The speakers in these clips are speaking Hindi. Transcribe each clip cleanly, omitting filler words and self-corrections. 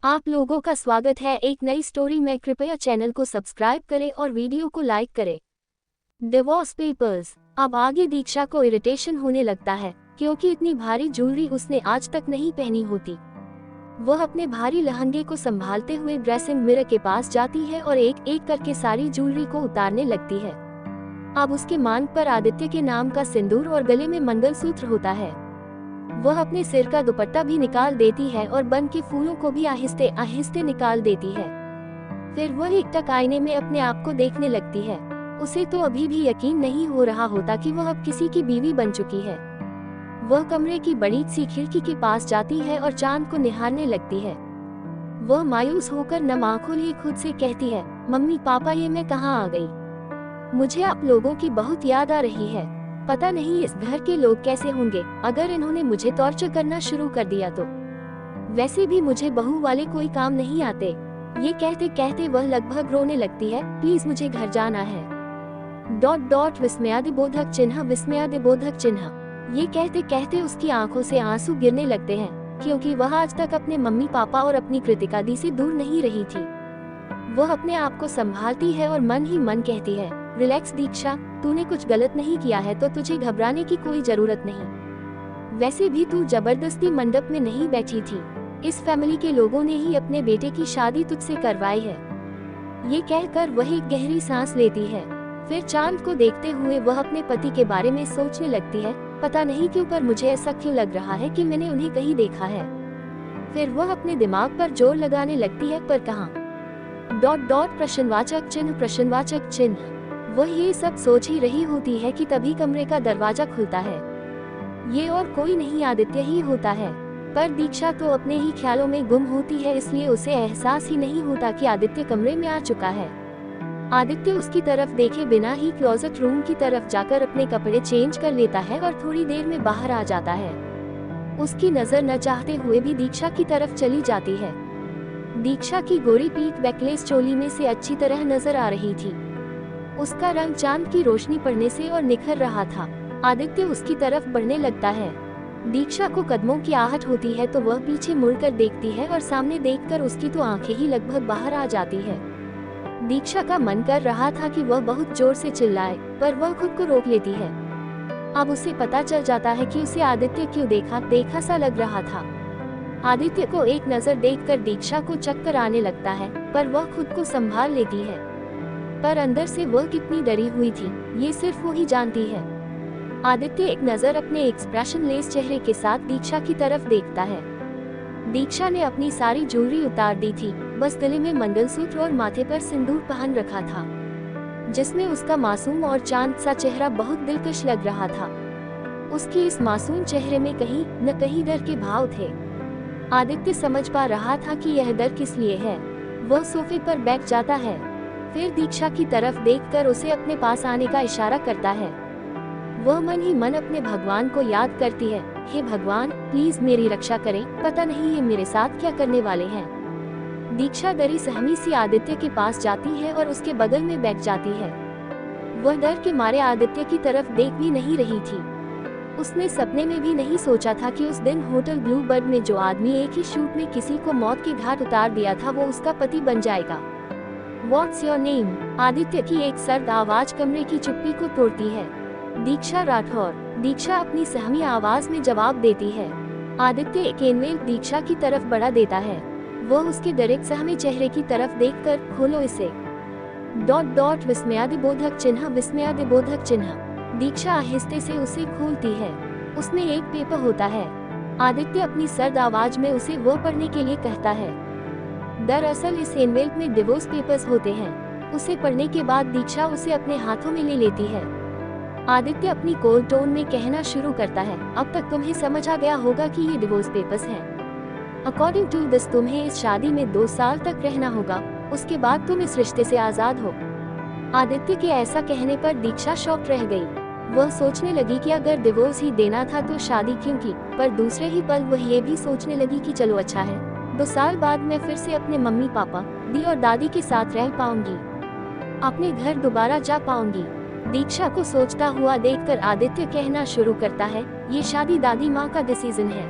आप लोगों का स्वागत है एक नई स्टोरी में। कृपया चैनल को सब्सक्राइब करें और वीडियो को लाइक करें। Divorce papers. अब आगे दीक्षा को इरिटेशन होने लगता है क्योंकि इतनी भारी ज्वेलरी उसने आज तक नहीं पहनी होती। वह अपने भारी लहंगे को संभालते हुए ड्रेसिंग मिरर के पास जाती है और एक एक करके सारी ज्वेलरी को उतारने लगती है। अब उसके मांग पर आदित्य के नाम का सिंदूर और गले में मंगलसूत्र होता है। वह अपने सिर का दुपट्टा भी निकाल देती है और बन के फूलों को भी आहिस्ते आहिस्ते निकाल देती है। फिर वह एकटक आईने में अपने आप को देखने लगती है। उसे तो अभी भी यकीन नहीं हो रहा होता कि वह अब किसी की बीवी बन चुकी है। वह कमरे की बड़ी सी खिड़की के पास जाती है और चांद को निहारने लगती है। वह मायूस होकर नम आंखों लिए खुद से कहती है, मम्मी पापा ये मैं कहाँ आ गई। मुझे आप लोगों की बहुत याद आ रही है। पता नहीं इस घर के लोग कैसे होंगे अगर इन्होंने मुझे टॉर्चर करना शुरू कर दिया तो। वैसे भी मुझे बहू वाले कोई काम नहीं आते। ये कहते कहते वह लगभग रोने लगती है। प्लीज मुझे घर जाना है। ... विस्मयादिबोधक चिन्ह विस्मयादिबोधक चिन्ह। ये कहते कहते उसकी आंखों से आंसू गिरने लगते हैं क्योंकि वह आज तक अपने मम्मी पापा और अपनी कृतिका दी से दूर नहीं रही थी। वह अपने आप को संभालती है और मन ही मन कहती है, रिलैक्स दीक्षा, तूने कुछ गलत नहीं किया है तो तुझे घबराने की कोई जरूरत नहीं। वैसे भी तू जबरदस्ती मंडप में नहीं बैठी थी। इस फैमिली के लोगों ने ही अपने बेटे की शादी तुझसे करवाई है। ये कहकर वह एक गहरी सांस लेती है। फिर चांद को देखते हुए वह अपने पति के बारे में सोचने लगती है। पता नहीं क्यों पर मुझे ऐसा क्यों लग रहा है कि मैंने उन्हें कहीं देखा है। फिर वह अपने दिमाग पर जोर लगाने लगती है, पर कहाँ। ... प्रश्नवाचक चिन्ह। वह ये सब सोच ही रही होती है कि तभी कमरे का दरवाजा खुलता है। ये और कोई नहीं आदित्य ही होता है। पर दीक्षा तो अपने ही ख्यालों में गुम होती है, इसलिए उसे एहसास ही नहीं होता कि आदित्य कमरे में आ चुका है। आदित्य उसकी तरफ देखे बिना ही क्लोजेट रूम की तरफ जाकर अपने कपड़े चेंज कर लेता है और थोड़ी देर में बाहर आ जाता है। उसकी नजर न चाहते हुए भी दीक्षा की तरफ चली जाती है। दीक्षा की गोरी पीठ बैकलेस चोली में से अच्छी तरह नजर आ रही थी। उसका रंग चांद की रोशनी पड़ने से और निखर रहा था। आदित्य उसकी तरफ बढ़ने लगता है। दीक्षा को कदमों की आहट होती है तो वह पीछे मुड़कर देखती है और सामने देखकर उसकी तो आंखें ही लगभग बाहर आ जाती है। दीक्षा का मन कर रहा था कि वह बहुत जोर से चिल्लाए, पर वह खुद को रोक लेती है। अब उसे पता चल जाता है कि उसे आदित्य क्यों देखा सा लग रहा था। आदित्य को एक नजर देखकर दीक्षा को चक्कर आने लगता है, पर वह खुद को संभाल लेती है। पर अंदर से वह कितनी डरी हुई थी ये सिर्फ वो ही जानती है। आदित्य एक नजर अपने एक्सप्रेशनलेस चेहरे के साथ दीक्षा की तरफ देखता है। दीक्षा ने अपनी सारी ज्वेलरी उतार दी थी, बस गले में मंगलसूत्र और माथे पर सिंदूर पहन रखा था, जिसमें उसका मासूम और चांद सा चेहरा बहुत दिलकश लग रहा था। उसके इस मासूम चेहरे में कहीं न कहीं डर के भाव थे। आदित्य समझ पा रहा था कि यह डर किस लिए है। वह सोफे पर बैठ जाता है, फिर दीक्षा की तरफ देखकर उसे अपने पास आने का इशारा करता है। वह मन ही मन अपने भगवान को याद करती है, हे भगवान प्लीज मेरी रक्षा करें, पता नहीं ये मेरे साथ क्या करने वाले हैं। दीक्षा डरी सहमी सी आदित्य के पास जाती है और उसके बगल में बैठ जाती है। वह डर के मारे आदित्य की तरफ देख भी नहीं रही थी। उसने सपने में भी नहीं सोचा था कि उस दिन होटल ब्लू बर्ड में जो आदमी एक ही शूट में किसी को मौत के घाट उतार दिया था वो उसका पति बन जाएगा। What's your name? आदित्य की एक सर्द आवाज कमरे की चुप्पी को तोड़ती है। दीक्षा राठौर। दीक्षा अपनी सहमी आवाज में जवाब देती है। आदित्य एक एनवेल दीक्षा की तरफ बढ़ा देता है। वह उसके डरे सहमे चेहरे की तरफ देखकर, खोलो इसे। ... विस्मयादिबोधक चिन्ह। दीक्षा आहिस्ते से उसे खोलती है। उसमें एक पेपर होता है। आदित्य अपनी सर्द आवाज में उसे वो पढ़ने के लिए कहता है। दरअसल इस एनवेल्प में डिवोर्स पेपर्स होते हैं। उसे पढ़ने के बाद दीक्षा उसे अपने हाथों में ले लेती है। आदित्य अपनी कोल्ड टोन में कहना शुरू करता है, अब तक तुम्हें समझ आ गया होगा कि ये डिवोर्स पेपर्स हैं। अकॉर्डिंग टू दिस तुम्हें इस शादी में 2 साल तक रहना होगा, उसके बाद तुम इस रिश्ते से आजाद हो। आदित्य के ऐसा कहने पर दीक्षा शॉक्ड रह गई। वह सोचने लगी कि अगर डिवोर्स ही देना था तो शादी क्यों की, पर दूसरे ही पल वह ये भी सोचने लगी कि चलो अच्छा है, 2 साल बाद मैं फिर से अपने मम्मी पापा, दी और दादी के साथ रह पाऊंगी, अपने घर दोबारा जा पाऊंगी। दीक्षा को सोचता हुआ देखकर आदित्य कहना शुरू करता है, ये शादी दादी माँ का डिसीजन है।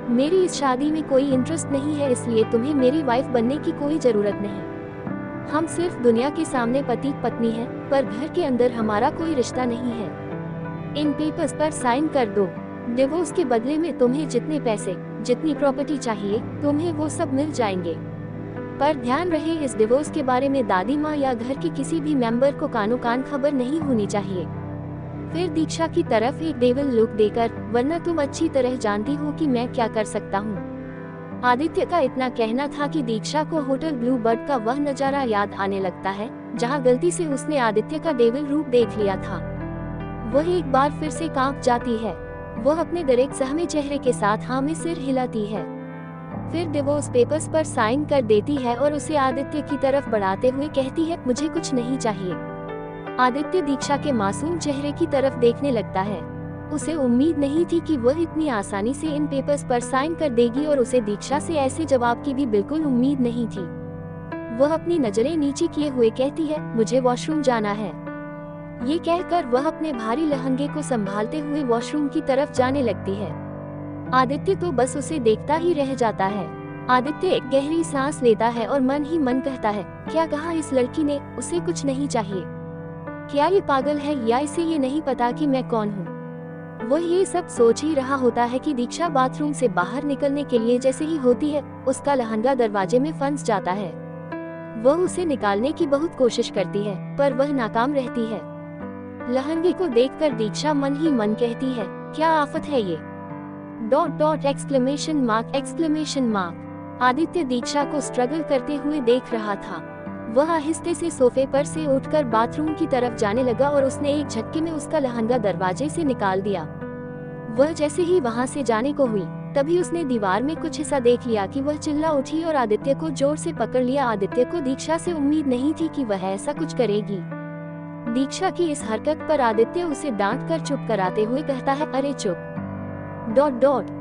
मेरी इस शादी में कोई इंटरेस्ट नहीं है, इसलिए तुम्हें मेरी वाइफ बनने की कोई जरूरत नहीं। हम सिर्फ दुनिया के सामने पति पत्नी हैं, पर घर के अंदर हमारा कोई रिश्ता नहीं है। इन पेपर्स पर साइन कर दो। डिवोर्स के बदले में तुम्हें जितने पैसे, जितनी प्रॉपर्टी चाहिए, तुम्हें वो सब मिल जाएंगे। पर ध्यान रहे, इस डिवोर्स के बारे में दादी माँ या घर के किसी भी मेंबर को कानो कान खबर नहीं होनी चाहिए। फिर दीक्षा की तरफ एक डेविल लुक देकर, वरना तुम अच्छी तरह जानती हो कि मैं क्या कर सकता हूँ। आदित्य का इतना कहना था कि दीक्षा को होटल ब्लू बर्ड का वह नजारा याद आने लगता है जहां गलती से उसने आदित्य का डेविल रूप देख लिया था। वह एक बार फिर से कांप जाती है। वह अपने डरे सहमे चेहरे के साथ हाँ में सिर हिलाती है। फिर डिवोर्स पेपर्स पर साइन कर देती है और उसे आदित्य की तरफ बढ़ाते हुए कहती है, मुझे कुछ नहीं चाहिए। आदित्य दीक्षा के मासूम चेहरे की तरफ देखने लगता है। उसे उम्मीद नहीं थी कि वह इतनी आसानी से इन पेपर्स पर साइन कर देगी और उसे दीक्षा से ऐसे जवाब की भी बिल्कुल उम्मीद नहीं थी। वह अपनी नजरें नीचे किए हुए कहती है, मुझे वॉशरूम जाना है। ये कहकर वह अपने भारी लहंगे को संभालते हुए वॉशरूम की तरफ जाने लगती है। आदित्य तो बस उसे देखता ही रह जाता है। आदित्य एक गहरी सांस लेता है और मन ही मन कहता है, क्या कहा इस लड़की ने, उसे कुछ नहीं चाहिए। क्या ये पागल है या इसे ये नहीं पता कि मैं कौन हूँ। वह ये सब सोच ही रहा होता है कि दीक्षा बाथरूम से बाहर निकलने के लिए जैसे ही होती है, उसका लहंगा दरवाजे में फंस जाता है। वह उसे निकालने की बहुत कोशिश करती है, पर वह नाकाम रहती है। लहंगे को देखकर दीक्षा मन ही मन कहती है, क्या आफत है ये। ... एक्सक्लेमेशन मार्क। आदित्य दीक्षा को स्ट्रगल करते हुए देख रहा था। वह आहिस्ते से सोफे पर से उठकर बाथरूम की तरफ जाने लगा और उसने एक झटके में उसका लहंगा दरवाजे से निकाल दिया। वह जैसे ही वहां से जाने को हुई, तभी उसने दीवार में कुछ ऐसा देख लिया कि वह चिल्ला उठी और आदित्य को जोर से पकड़ लिया। आदित्य को दीक्षा से उम्मीद नहीं थी कि वह ऐसा कुछ करेगी। दीक्षा की इस हरकत पर आदित्य उसे डांट कर चुप कराते हुए कहता है, अरे चुप ...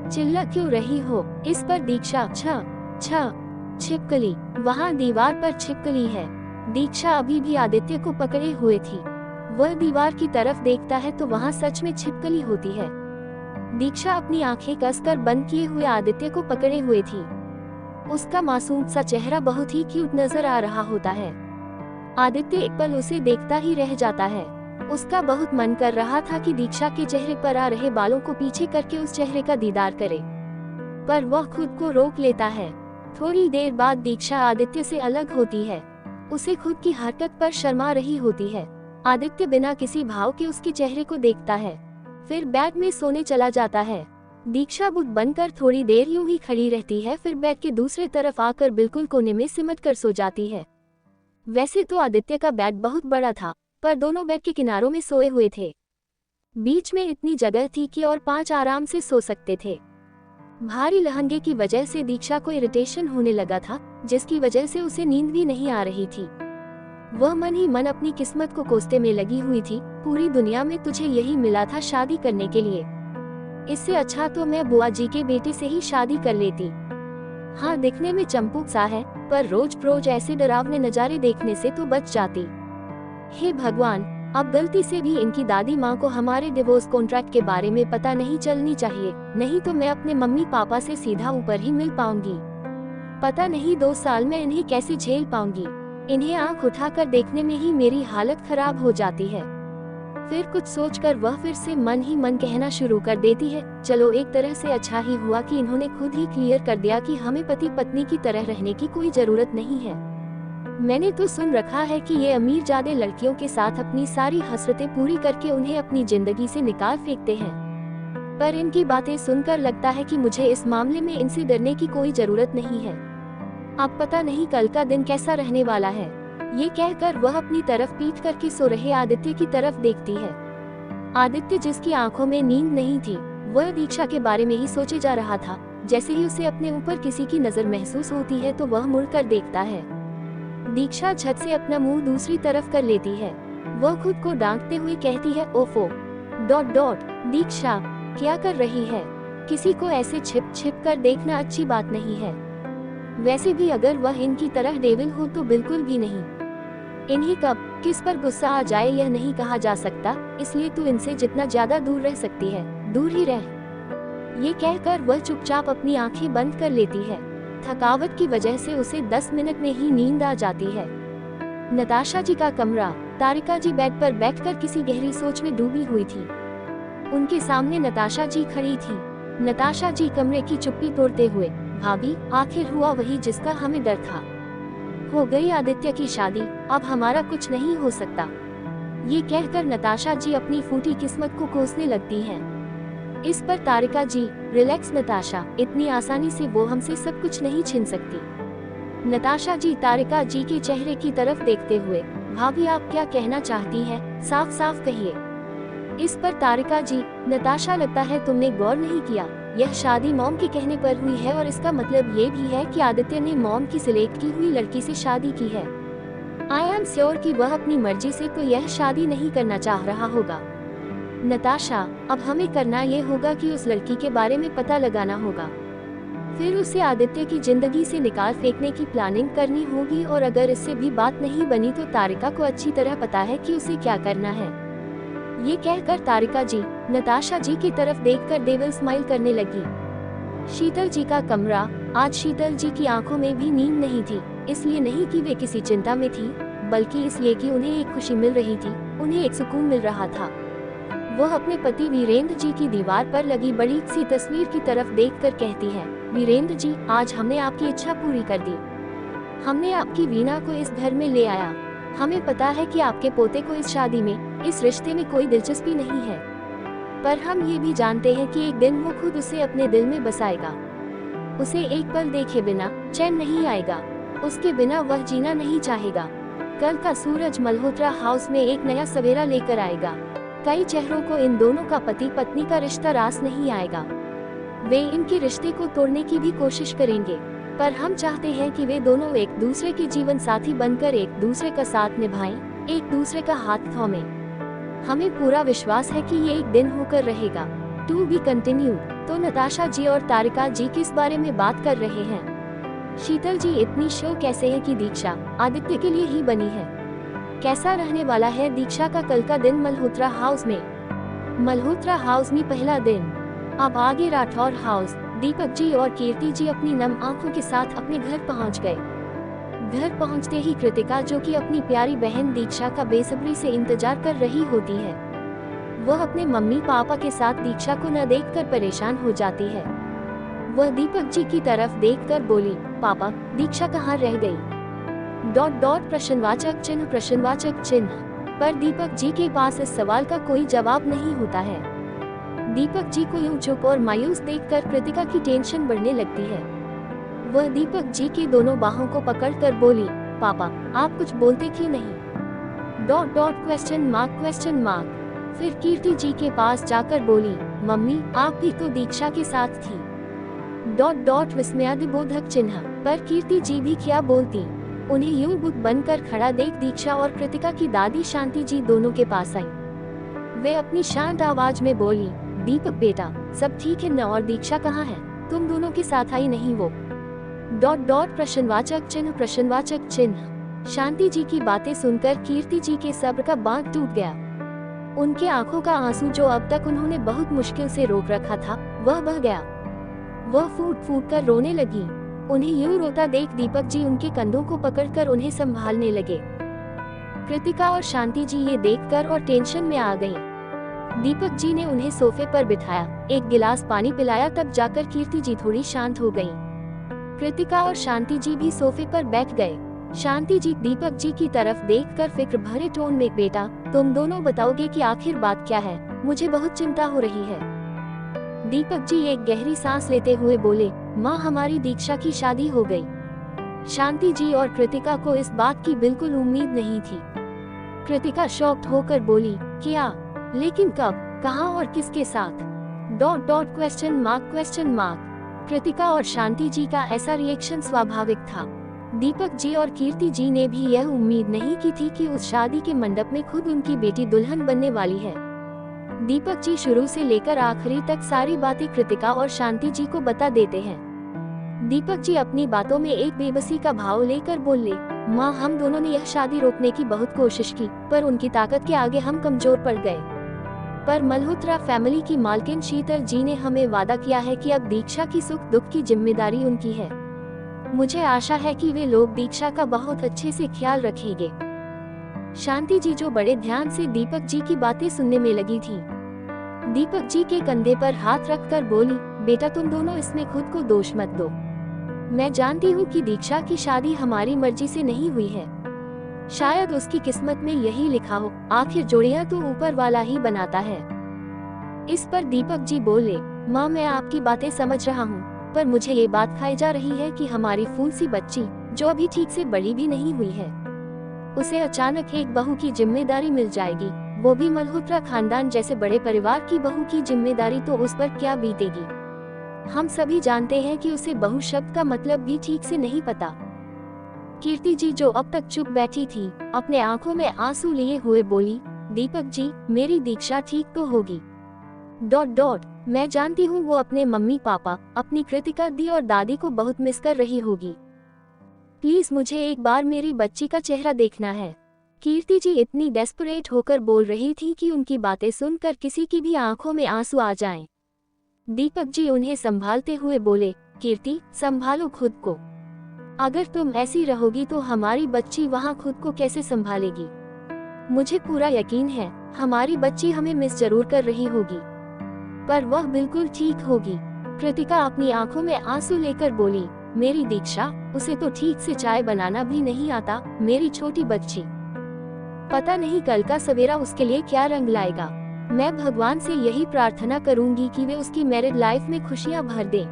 चिल्ला क्यों रही हो। इस पर दीक्षा छिपकली, वहाँ दीवार पर छिपकली है। दीक्षा अभी भी आदित्य को पकड़े हुए थी। वह दीवार की तरफ देखता है तो वहाँ सच में छिपकली होती है। दीक्षा अपनी आंखें कसकर बंद किए हुए आदित्य को पकड़े हुए थी। उसका मासूम सा चेहरा बहुत ही क्यूट नजर आ रहा होता है। आदित्य एक पल उसे देखता ही रह जाता है। उसका बहुत मन कर रहा था कि दीक्षा के चेहरे पर आ रहे बालों को पीछे करके उस चेहरे का दीदार करे, पर वह खुद को रोक लेता है। थोड़ी देर बाद दीक्षा आदित्य से अलग होती है। उसे खुद की हरकत पर शर्मा रही होती है। आदित्य बिना किसी भाव के उसके चेहरे को देखता है, फिर बेड में सोने चला जाता है। दीक्षा बुत बनकर थोड़ी देर यूं ही खड़ी रहती है, फिर बेड के दूसरे तरफ आकर बिल्कुल कोने में सिमट कर सो जाती है। वैसे तो आदित्य का बेड बहुत बड़ा था, पर दोनों बेड के किनारों में सोए हुए थे। बीच में इतनी जगह थी कि और 5 आराम से सो सकते थे। भारी लहंगे की वजह से दीक्षा को इरिटेशन होने लगा था, जिसकी वजह से उसे नींद भी नहीं आ रही थी। वह मन ही मन अपनी किस्मत को कोसते में लगी हुई थी। पूरी दुनिया में तुझे यही मिला था शादी करने के लिए, इससे अच्छा तो मैं बुआ जी के बेटे से ही शादी कर लेती। हाँ, दिखने में चंपू सा है, पर रोज रोज ऐसे डरावने नजारे देखने से तो बच जाती। हे भगवान, अब गलती से भी इनकी दादी माँ को हमारे डिवोर्स कॉन्ट्रैक्ट के बारे में पता नहीं चलनी चाहिए, नहीं तो मैं अपने मम्मी पापा से सीधा ऊपर ही मिल पाऊंगी। पता नहीं 2 साल में इन्हें कैसे झेल पाऊंगी। इन्हें आंख उठाकर देखने में ही मेरी हालत खराब हो जाती है। फिर कुछ सोचकर वह फिर से मन ही मन कहना शुरू कर देती है, चलो एक तरह से अच्छा ही हुआ कि इन्होंने खुद ही क्लियर कर दिया कि हमें पति पत्नी की तरह रहने की कोई जरूरत नहीं है। मैंने तो सुन रखा है कि ये अमीरजादे लड़कियों के साथ अपनी सारी हसरतें पूरी करके उन्हें अपनी जिंदगी से निकाल फेंकते हैं, पर इनकी बातें सुनकर लगता है कि मुझे इस मामले में इनसे डरने की कोई जरूरत नहीं है। अब पता नहीं कल का दिन कैसा रहने वाला है। ये कहकर वह अपनी तरफ पीठ करके सो रहे आदित्य की तरफ देखती है। आदित्य, जिसकी आंखों में नींद नहीं थी, वह दीक्षा के बारे में ही सोचे जा रहा था। जैसे ही उसे अपने ऊपर किसी की नजर महसूस होती है तो वह मुड़कर देखता है। दीक्षा झट से अपना मुंह दूसरी तरफ कर लेती है। वह खुद को डांटते हुए कहती है, ओफो ... दीक्षा क्या कर रही है। किसी को ऐसे छिप छिप कर देखना अच्छी बात नहीं है। वैसे भी अगर वह इनकी तरह डेविल हो तो बिल्कुल भी नहीं। इन्हें कब किस पर गुस्सा आ जाए यह नहीं कहा जा सकता, इसलिए तू इनसे जितना ज्यादा दूर रह सकती है दूर ही रह। ये कहकर वह चुपचाप अपनी आंखें बंद कर लेती है। थकावट की वजह से उसे 10 मिनट में ही नींद आ जाती है। नताशा जी का कमरा। तारिका जी बेड पर बैठकर किसी गहरी सोच में डूबी हुई थी। उनके सामने नताशा जी खड़ी थी। नताशा जी कमरे की चुप्पी तोड़ते हुए, भाभी, आखिर हुआ वही जिसका हमें डर था। हो गई आदित्य की शादी, अब हमारा कुछ नहीं हो सकता। ये कहकर नताशा जी अपनी फूटी किस्मत को कोसने लगती हैं। इस पर तारिका जी, रिलैक्स नताशा, इतनी आसानी से वो हमसे सब कुछ नहीं छीन सकती। नताशा जी तारिका जी के चेहरे की तरफ देखते हुए, भाभी आप क्या कहना चाहती हैं, साफ साफ कहिए। इस पर तारिका जी, नताशा लगता है तुमने गौर नहीं किया, यह शादी मॉम के कहने पर हुई है और इसका मतलब ये भी है कि आदित्य ने मॉम की सिलेक्ट की हुई लड़की से शादी की है। आई एम श्योर कि वह अपनी मर्जी से तो यह शादी नहीं करना चाह रहा होगा। नताशा, अब हमें करना ये होगा कि उस लड़की के बारे में पता लगाना होगा, फिर उसे आदित्य की जिंदगी से निकाल फेंकने की प्लानिंग करनी होगी और अगर इससे भी बात नहीं बनी तो तारिका को अच्छी तरह पता है कि उसे क्या करना है। ये कहकर तारिका जी नताशा जी की तरफ देखकर डेविल स्माइल करने लगी। शीतल जी का कमरा। आज शीतल जी की आंखों में भी नींद नहीं थी, इसलिए नहीं कि वे किसी चिंता में थी, बल्कि इसलिए कि उन्हें एक खुशी मिल रही थी, उन्हें एक सुकून मिल रहा था। वह अपने पति वीरेंद्र जी की दीवार पर लगी बड़ी सी तस्वीर की तरफ देखकर कहती है, वीरेंद्र जी, आज हमने आपकी इच्छा पूरी कर दी। हमने आपकी वीणा को इस घर में ले आया। हमें पता है कि आपके पोते को इस शादी में, इस रिश्ते में कोई दिलचस्पी नहीं है, पर हम ये भी जानते हैं कि एक दिन वो खुद उसे अपने दिल में बसाएगा। उसे एक पल देखे बिना चैन नहीं आएगा, उसके बिना वह जीना नहीं चाहेगा। कल का सूरज मल्होत्रा हाउस में एक नया सवेरा लेकर आएगा। कई चेहरों को इन दोनों का पति पत्नी का रिश्ता रास नहीं आएगा। वे इनके रिश्ते को तोड़ने की भी कोशिश करेंगे, पर हम चाहते हैं कि वे दोनों एक दूसरे के जीवन साथी बनकर एक दूसरे का साथ निभाएं, एक दूसरे का हाथ थामें। हमें पूरा विश्वास है कि ये एक दिन होकर रहेगा। To be continued. तो नताशा जी और तारिका जी किस बारे में बात कर रहे हैं? शीतल जी इतनी श्योर कैसे है कि दीक्षा आदित्य के लिए ही बनी है? कैसा रहने वाला है दीक्षा का कल का दिन मल्होत्रा हाउस में? मल्होत्रा हाउस में पहला दिन। अब आगे राठौर हाउस। दीपक जी और कीर्ति जी अपनी नम आंखों के साथ अपने घर पहुंच गए। घर पहुंचते ही कृतिका, जो कि अपनी प्यारी बहन दीक्षा का बेसब्री से इंतजार कर रही होती है, वह अपने मम्मी पापा के साथ दीक्षा को न देखकर परेशान हो जाती है। वह दीपक जी की तरफ देखकर बोली, पापा, दीक्षा कहाँ रह गई? डॉट डॉट प्रश्नवाचक चिन्ह। पर दीपक जी के पास इस सवाल का कोई जवाब नहीं होता है। दीपक जी को यूं चुप और मायूस देखकर कृतिका की टेंशन बढ़ने लगती है। वह दीपक जी की दोनों बाहों को पकड़कर बोली, पापा, आप कुछ बोलते क्यों नहीं? Dot dot question mark. फिर कीर्ति जी के पास जाकर बोली, मम्मी, आप भी तो दीक्षा के साथ थी। डॉट डॉट विस्मयादिबोधक चिन्ह। पर कीर्ति जी भी क्या बोलती? उन्हें यूं बुत बनकर खड़ा देख दीक्षा और कृतिका की दादी शांति जी दोनों के पास आई। वे अपनी शांत आवाज में बोली, दीपक बेटा, सब ठीक है न? और दीक्षा कहाँ है? तुम दोनों के साथ आई नहीं वो? डॉट डॉट प्रश्नवाचक चिन्ह। शांति जी की बातें सुनकर कीर्ति जी के सब्र का बांध टूट गया। उनके आंखों का आंसू, जो अब तक उन्होंने बहुत मुश्किल से रोक रखा था, वह बह गया। वह फूट फूट कर रोने लगी। उन्हें यूं रोता देख दीपक जी उनके कंधों को पकड़कर उन्हें संभालने लगे। कृतिका और शांति जी ये देखकर और टेंशन में आ गईं। दीपक जी ने उन्हें सोफे पर बिठाया, एक गिलास पानी पिलाया, तब जाकर कीर्ति जी थोड़ी शांत हो गईं। कृतिका और शांति जी भी सोफे पर बैठ गए। शांति जी दीपक जी की तरफ देखकर फिक्र भरे टोन में, बेटा, तुम दोनों बताओगे कि आखिर बात क्या है? मुझे बहुत चिंता हो रही है। दीपक जी एक गहरी सांस लेते हुए बोले, माँ, हमारी दीक्षा की शादी हो गई। शांति जी और कृतिका को इस बात की बिल्कुल उम्मीद नहीं थी। कृतिका शॉक्ड होकर बोली, क्या? लेकिन कब, कहाँ और किसके साथ? Dot dot question mark. Kritika और शांति जी का ऐसा रिएक्शन स्वाभाविक था। दीपक जी और कीर्ति जी ने भी यह उम्मीद नहीं की थी कि उस शादी के मंडप में खुद उनकी बेटी दुल्हन बनने वाली है। दीपक जी शुरू से लेकर आखिरी तक सारी बातें कृतिका और शांति जी को बता देते हैं। दीपक जी अपनी बातों में एक बेबसी का भाव लेकर बोले, माँ, हम दोनों ने यह शादी रोकने की बहुत कोशिश की, पर उनकी ताकत के आगे हम कमजोर पड़ गए। पर मल्होत्रा फैमिली की मालकिन शीतल जी ने हमें वादा किया है कि अब दीक्षा की सुख दुख की जिम्मेदारी उनकी है। मुझे आशा है कि वे लोग दीक्षा का बहुत अच्छे से ख्याल रखेंगे। शांति जी जो बड़े ध्यान से दीपक जी की बातें सुनने में लगी थी, दीपक जी के कंधे पर हाथ रखकर बोली, बेटा तुम दोनों इसमें खुद को दोष मत दो। मैं जानती हूँ कि दीक्षा की शादी हमारी मर्जी से नहीं हुई है, शायद उसकी किस्मत में यही लिखा हो, आखिर जोड़ियां तो ऊपर वाला ही बनाता है। इस पर दीपक जी बोले, माँ मैं आपकी बातें समझ रहा हूँ, पर मुझे ये बात खाई जा रही है कि हमारी फूल सी बच्ची जो अभी ठीक से बड़ी भी नहीं हुई है, उसे अचानक एक बहू की जिम्मेदारी मिल जाएगी, वो भी मल्होत्रा खानदान जैसे बड़े परिवार की बहू की जिम्मेदारी, तो उस पर क्या बीतेगी। हम सभी जानते हैं कि उसे बहू शब्द का मतलब भी ठीक से नहीं पता। कीर्ति जी जो अब तक चुप बैठी थी, अपने आंखों में आंसू लिए हुए बोली, दीपक जी मेरी दीक्षा ठीक तो होगी। ... मैं जानती हूँ वो अपने मम्मी पापा, अपनी कृतिका दी और दादी को बहुत मिस कर रही होगी। प्लीज मुझे एक बार मेरी बच्ची का चेहरा देखना है। कीर्ति जी इतनी डेस्परेट होकर बोल रही थी कि उनकी बातें सुनकर किसी की भी आंखों में आंसू आ जाएं। दीपक जी उन्हें संभालते हुए बोले, कीर्ति संभालो खुद को, अगर तुम ऐसी रहोगी तो हमारी बच्ची वहाँ खुद को कैसे संभालेगी। मुझे पूरा यकीन है हमारी बच्ची हमें मिस जरूर कर रही होगी, पर वह बिल्कुल ठीक होगी। कृतिका अपनी आंखों में आंसू लेकर बोली, मेरी दीक्षा, उसे तो ठीक से चाय बनाना भी नहीं आता, मेरी छोटी बच्ची। पता नहीं कल का सवेरा उसके लिए क्या रंग लाएगा। मैं भगवान से यही प्रार्थना करूंगी कि वे उसकी मैरिड लाइफ में खुशियां भर दे।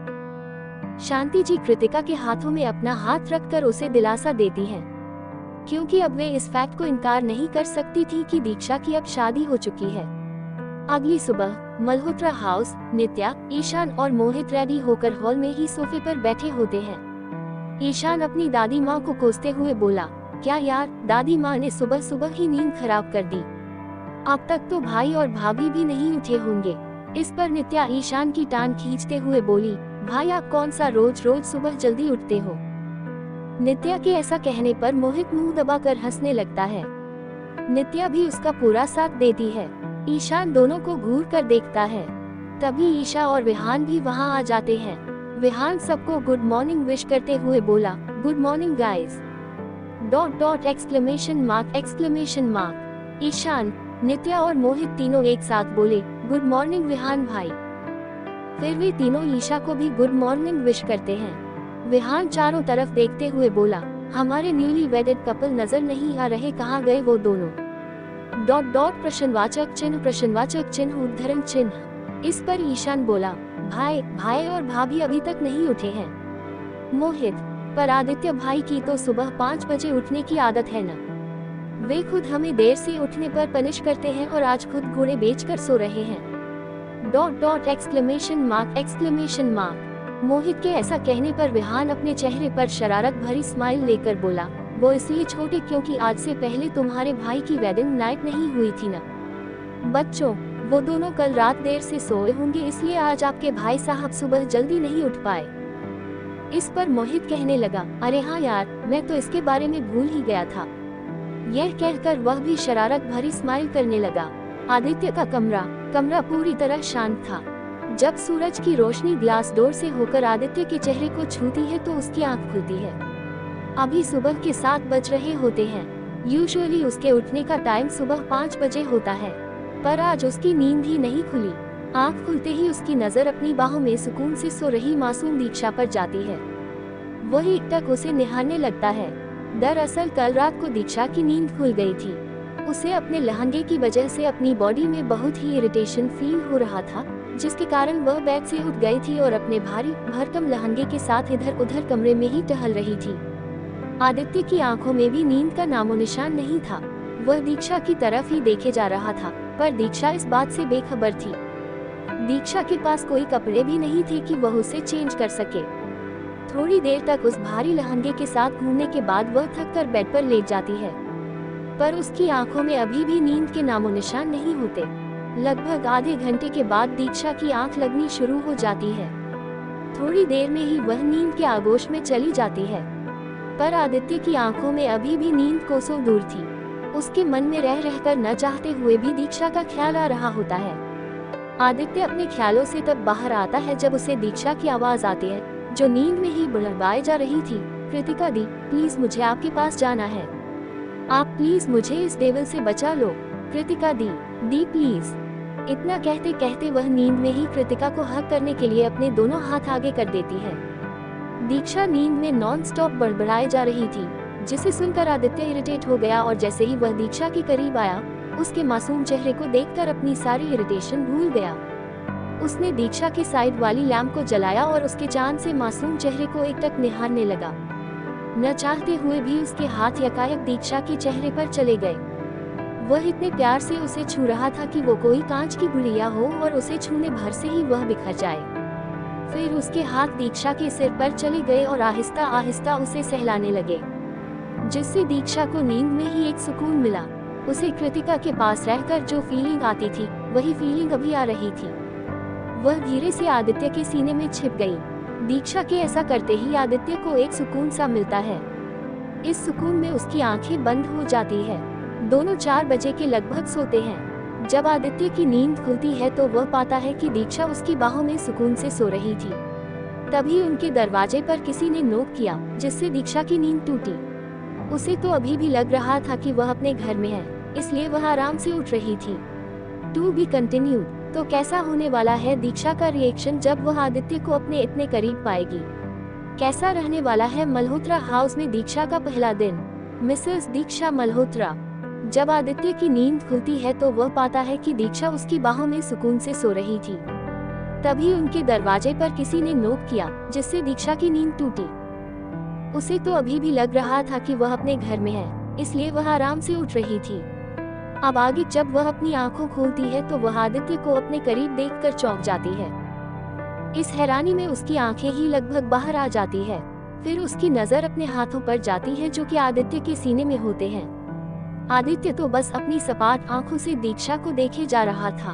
शांति जी कृतिका के हाथों में अपना हाथ रखकर उसे दिलासा देती हैं, क्योंकि अब वे इस फैक्ट को इनकार नहीं कर सकती थी कि दीक्षा की अब शादी हो चुकी है। अगली सुबह मल्होत्रा हाउस, नित्या, ईशान और मोहित रेडी होकर हॉल में ही सोफे पर बैठे होते हैं। ईशान अपनी दादी माँ को कोसते हुए बोला, क्या यार, दादी माँ ने सुबह सुबह ही नींद खराब कर दी, अब तक तो भाई और भाभी भी नहीं उठे होंगे। इस पर नित्या ईशान की टांग खींचते हुए बोली, भाई आप कौन सा रोज रोज सुबह जल्दी उठते हो। नित्या के ऐसा कहने पर मोहित मुंह दबाकर हंसने लगता है। नित्या भी उसका पूरा साथ देती है। ईशान दोनों को घूर कर देखता है, तभी ईशा और विहान भी वहां आ जाते हैं। विहान सबको गुड मॉर्निंग विश करते हुए बोला, गुड मॉर्निंग गाइस। ... ईशान, नित्या और मोहित तीनों एक साथ बोले, गुड मॉर्निंग विहान भाई। फिर वे तीनों ईशा को भी गुड मॉर्निंग विश करते हैं। विहान चारों तरफ देखते हुए बोला, हमारे न्यूली वेडेड कपल नजर नहीं आ रहे, कहाँ गए वो दोनों। ... प्रश्नवाचक चिन्ह उद्धरण चिन्ह। इस पर ईशान बोला, भाई और भाभी अभी तक नहीं उठे हैं। मोहित, पर आदित्य भाई की तो सुबह 5 बजे उठने की आदत है न, वे खुद हमें देर से उठने पर पनिश करते हैं और आज खुद घोड़े बेचकर सो रहे हैं। ... मोहित के ऐसा कहने पर विहान अपने चेहरे पर शरारत भरी स्माइल लेकर बोला, वो इसलिए छोटे क्योंकि आज से पहले तुम्हारे भाई की वेडिंग नाइट नहीं हुई थी ना। बच्चों, वो दोनों कल रात देर से सोए होंगे, इसलिए आज आपके भाई साहब सुबह जल्दी नहीं उठ पाए। इस पर मोहित कहने लगा, अरे हाँ यार, मैं तो इसके बारे में भूल ही गया था। यह कहकर वह भी शरारत भरी स्माइल करने लगा। आदित्य का कमरा पूरी तरह शांत था। जब सूरज की रोशनी ग्लास डोर से होकर आदित्य के चेहरे को छूती है तो उसकी आंख खुलती है। अभी सुबह के 7 बज रहे होते हैं। यूजुअली उसके उठने का टाइम सुबह 5 बजे होता है, पर आज उसकी नींद ही नहीं खुली। आंख खुलते ही उसकी नजर अपनी बाहों में सुकून से सो रही मासूम दीक्षा पर जाती है। वही एकटक उसे निहारने लगता है। दरअसल कल रात को दीक्षा की नींद खुल गई थी। उसे अपने लहंगे की वजह से अपनी बॉडी में बहुत ही इरिटेशन फील हो रहा था, जिसके कारण वह बेड से उठ गई थी और अपने भारी भरकम लहंगे के साथ इधर उधर कमरे में ही टहल रही थी। आदित्य की आंखों में भी नींद का नामो निशान नहीं था। वह दीक्षा की तरफ ही देखे जा रहा था, पर दीक्षा इस बात से बेखबर थी। दीक्षा के पास कोई कपड़े भी नहीं थे कि वह उसे चेंज कर सके। थोड़ी देर तक उस भारी लहंगे के साथ घूमने के बाद वह थक कर बेड पर लेट जाती है, पर उसकी आंखों में अभी भी नींद के नामो निशान नहीं होते। लगभग आधे घंटे के बाद दीक्षा की आंख लगनी शुरू हो जाती है। थोड़ी देर में ही वह नींद के आगोश में चली जाती है, पर आदित्य की आंखों में अभी भी नींद कोसों दूर थी। उसके मन में रह रहकर न चाहते हुए भी दीक्षा का ख्याल आ रहा होता है। आदित्य अपने ख्यालों से तब बाहर आता है जब उसे दीक्षा की आवाज आती है, जो नींद में ही बुड़बुड़ाई जा रही थी। कृतिका दी, प्लीज मुझे आपके पास जाना है। आप प्लीज मुझे इस डेविल से बचा लो। कृतिका दी प्लीज। इतना कहते कहते वह नींद में ही कृतिका को हक करने के लिए अपने दोनों हाथ आगे कर देती है। दीक्षा नींद में नॉन स्टॉप बड़बड़ाई जा रही थी, जिसे सुनकर आदित्य इरिटेट हो गया और जैसे ही वह दीक्षा के करीब आया, उसके मासूम चेहरे को देखकर अपनी सारी इरिटेशन भूल गया। उसने दीक्षा के साइड वाली लैंप को जलाया और उसके चांद से मासूम चेहरे को एकटक निहारने लगा। न चाहते हुए भी उसके हाथ यकायक दीक्षा के चेहरे पर चले गए। वह इतने प्यार से उसे छू रहा था कि वो कोई कांच की गुड़िया हो और उसे छूने भर से ही वह बिखर जाए। फिर उसके हाथ दीक्षा के सिर पर चले गए और आहिस्ता आहिस्ता उसे सहलाने लगे, जिससे दीक्षा को नींद में ही एक सुकून मिला। उसे कृतिका के पास रहकर जो फीलिंग आती थी, वही फीलिंग अभी आ रही थी। वह धीरे से आदित्य के सीने में छिप गई। दीक्षा के ऐसा करते ही आदित्य को एक सुकून सा मिलता है। इस सुकून में उसकी आंखें बंद हो जाती है। दोनों 4 बजे के लगभग सोते हैं। जब आदित्य की नींद खुलती है तो वह पाता है कि दीक्षा उसकी बाहों में सुकून से सो रही थी। तभी उनके दरवाजे पर किसी ने नॉक किया, जिससे दीक्षा की नींद टूटी। उसे तो अभी भी लग रहा था कि वह अपने घर में है, इसलिए वह आराम से उठ रही थी। To be continued. तो कैसा होने वाला है दीक्षा का रिएक्शन जब वह आदित्य को अपने इतने करीब पाएगी? कैसा रहने वाला है मल्होत्रा हाउस में दीक्षा का पहला दिन? मिसेस दीक्षा मल्होत्रा। जब आदित्य की नींद खुलती है तो वह पाता है कि दीक्षा उसकी बाहों में सुकून से सो रही थी। तभी उनके दरवाजे पर किसी ने नॉक किया, जिससे दीक्षा की नींद टूटी। उसे तो अभी भी लग रहा था कि वह अपने घर में है, इसलिए वह आराम से उठ रही थी। अब आगे जब वह अपनी आंखों खोलती है तो वह आदित्य को अपने करीब देखकर चौंक जाती है। इस हैरानी में उसकी आंखें ही लगभग बाहर आ जाती है। फिर उसकी नजर अपने हाथों पर जाती है जो कि आदित्य के सीने में होते हैं। आदित्य तो बस अपनी सपाट आंखों से दीक्षा को देखे जा रहा था।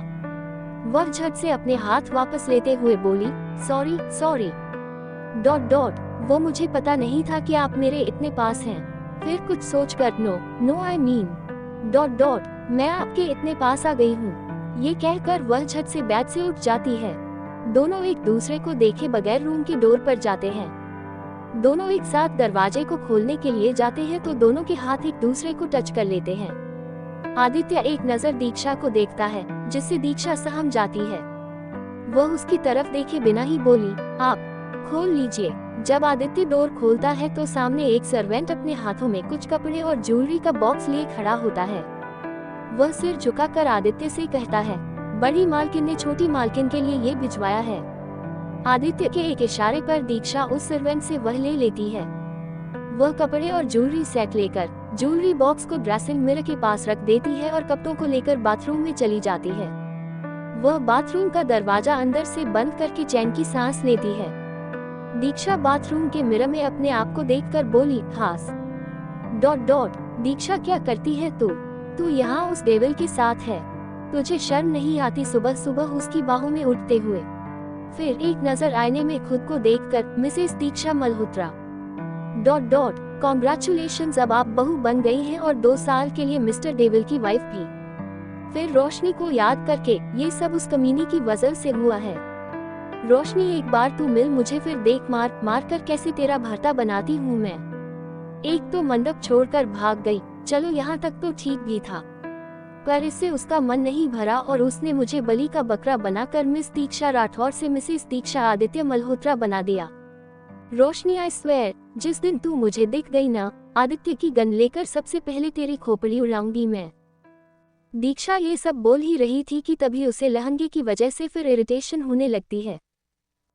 वह झट से अपने हाथ वापस लेते हुए बोली, सॉरी सॉरी ... वो मुझे पता नहीं था कि आप मेरे इतने पास हैं। फिर कुछ सोच कर नो आई मीन ... मैं आपके इतने पास आ गई हूँ। ये कहकर वह झट से बेड से उठ जाती है। दोनों एक दूसरे को देखे बगैर रूम की डोर पर जाते हैं। दोनों एक साथ दरवाजे को खोलने के लिए जाते हैं तो दोनों के हाथ एक दूसरे को टच कर लेते हैं। आदित्य एक नजर दीक्षा को देखता है, जिससे दीक्षा सहम जाती है। वह उसकी तरफ देखे बिना ही बोली, आप खोल लीजिए। जब आदित्य डोर खोलता है तो सामने एक सर्वेंट अपने हाथों में कुछ कपड़े और ज्वेलरी का बॉक्स लिए खड़ा होता है। वह सिर झुकाकर आदित्य से कहता है, बड़ी मालकिन ने छोटी मालकिन के लिए ये भिजवाया है। आदित्य के एक इशारे पर दीक्षा उस सर्वेंट से वह ले लेती है। वह कपड़े और ज्वेलरी सेट लेकर ज्वेलरी बॉक्स को ड्रेसिंग मिरर के पास रख देती है और कपड़ों को लेकर बाथरूम में चली जाती है। वह बाथरूम का दरवाजा अंदर से बंद करके चैन की सांस लेती है। दीक्षा बाथरूम के मिरर में अपने आप को देखकर बोली, हास ... दीक्षा क्या करती है तू यहाँ उस डेविल के साथ है? तुझे शर्म नहीं आती सुबह सुबह उसकी बाहों में उठते हुए? फिर एक नजर आईने में खुद को देखकर, मिसेस दीक्षा मल्होत्रा ... कॉन्ग्रेचुलेशंस, अब आप बहू बन गई हैं और 2 साल के लिए मिस्टर डेविल की वाइफ भी। फिर रोशनी को याद करके, ये सब उस कमीनी की वजह से हुआ है। रोशनी, एक बार तू मिल मुझे, फिर देख मार कर कैसे तेरा भरता बनाती हूँ मैं। एक तो मंडप छोड़कर भाग गई, चलो यहाँ तक तो ठीक भी था, पर इससे उसका मन नहीं भरा और उसने मुझे बलि का बकरा बनाकर मिस दीक्षा राठौर से मिसेस दीक्षा आदित्य मल्होत्रा बना दिया। रोशनी, आई स्वेयर, जिस दिन तू मुझे दिख गई ना, आदित्य की गन लेकर सबसे पहले तेरी खोपड़ी उड़ाऊंगी मैं। दीक्षा ये सब बोल ही रही थी कि तभी उसे लहंगे की वजह से फिर इरिटेशन होने लगती है।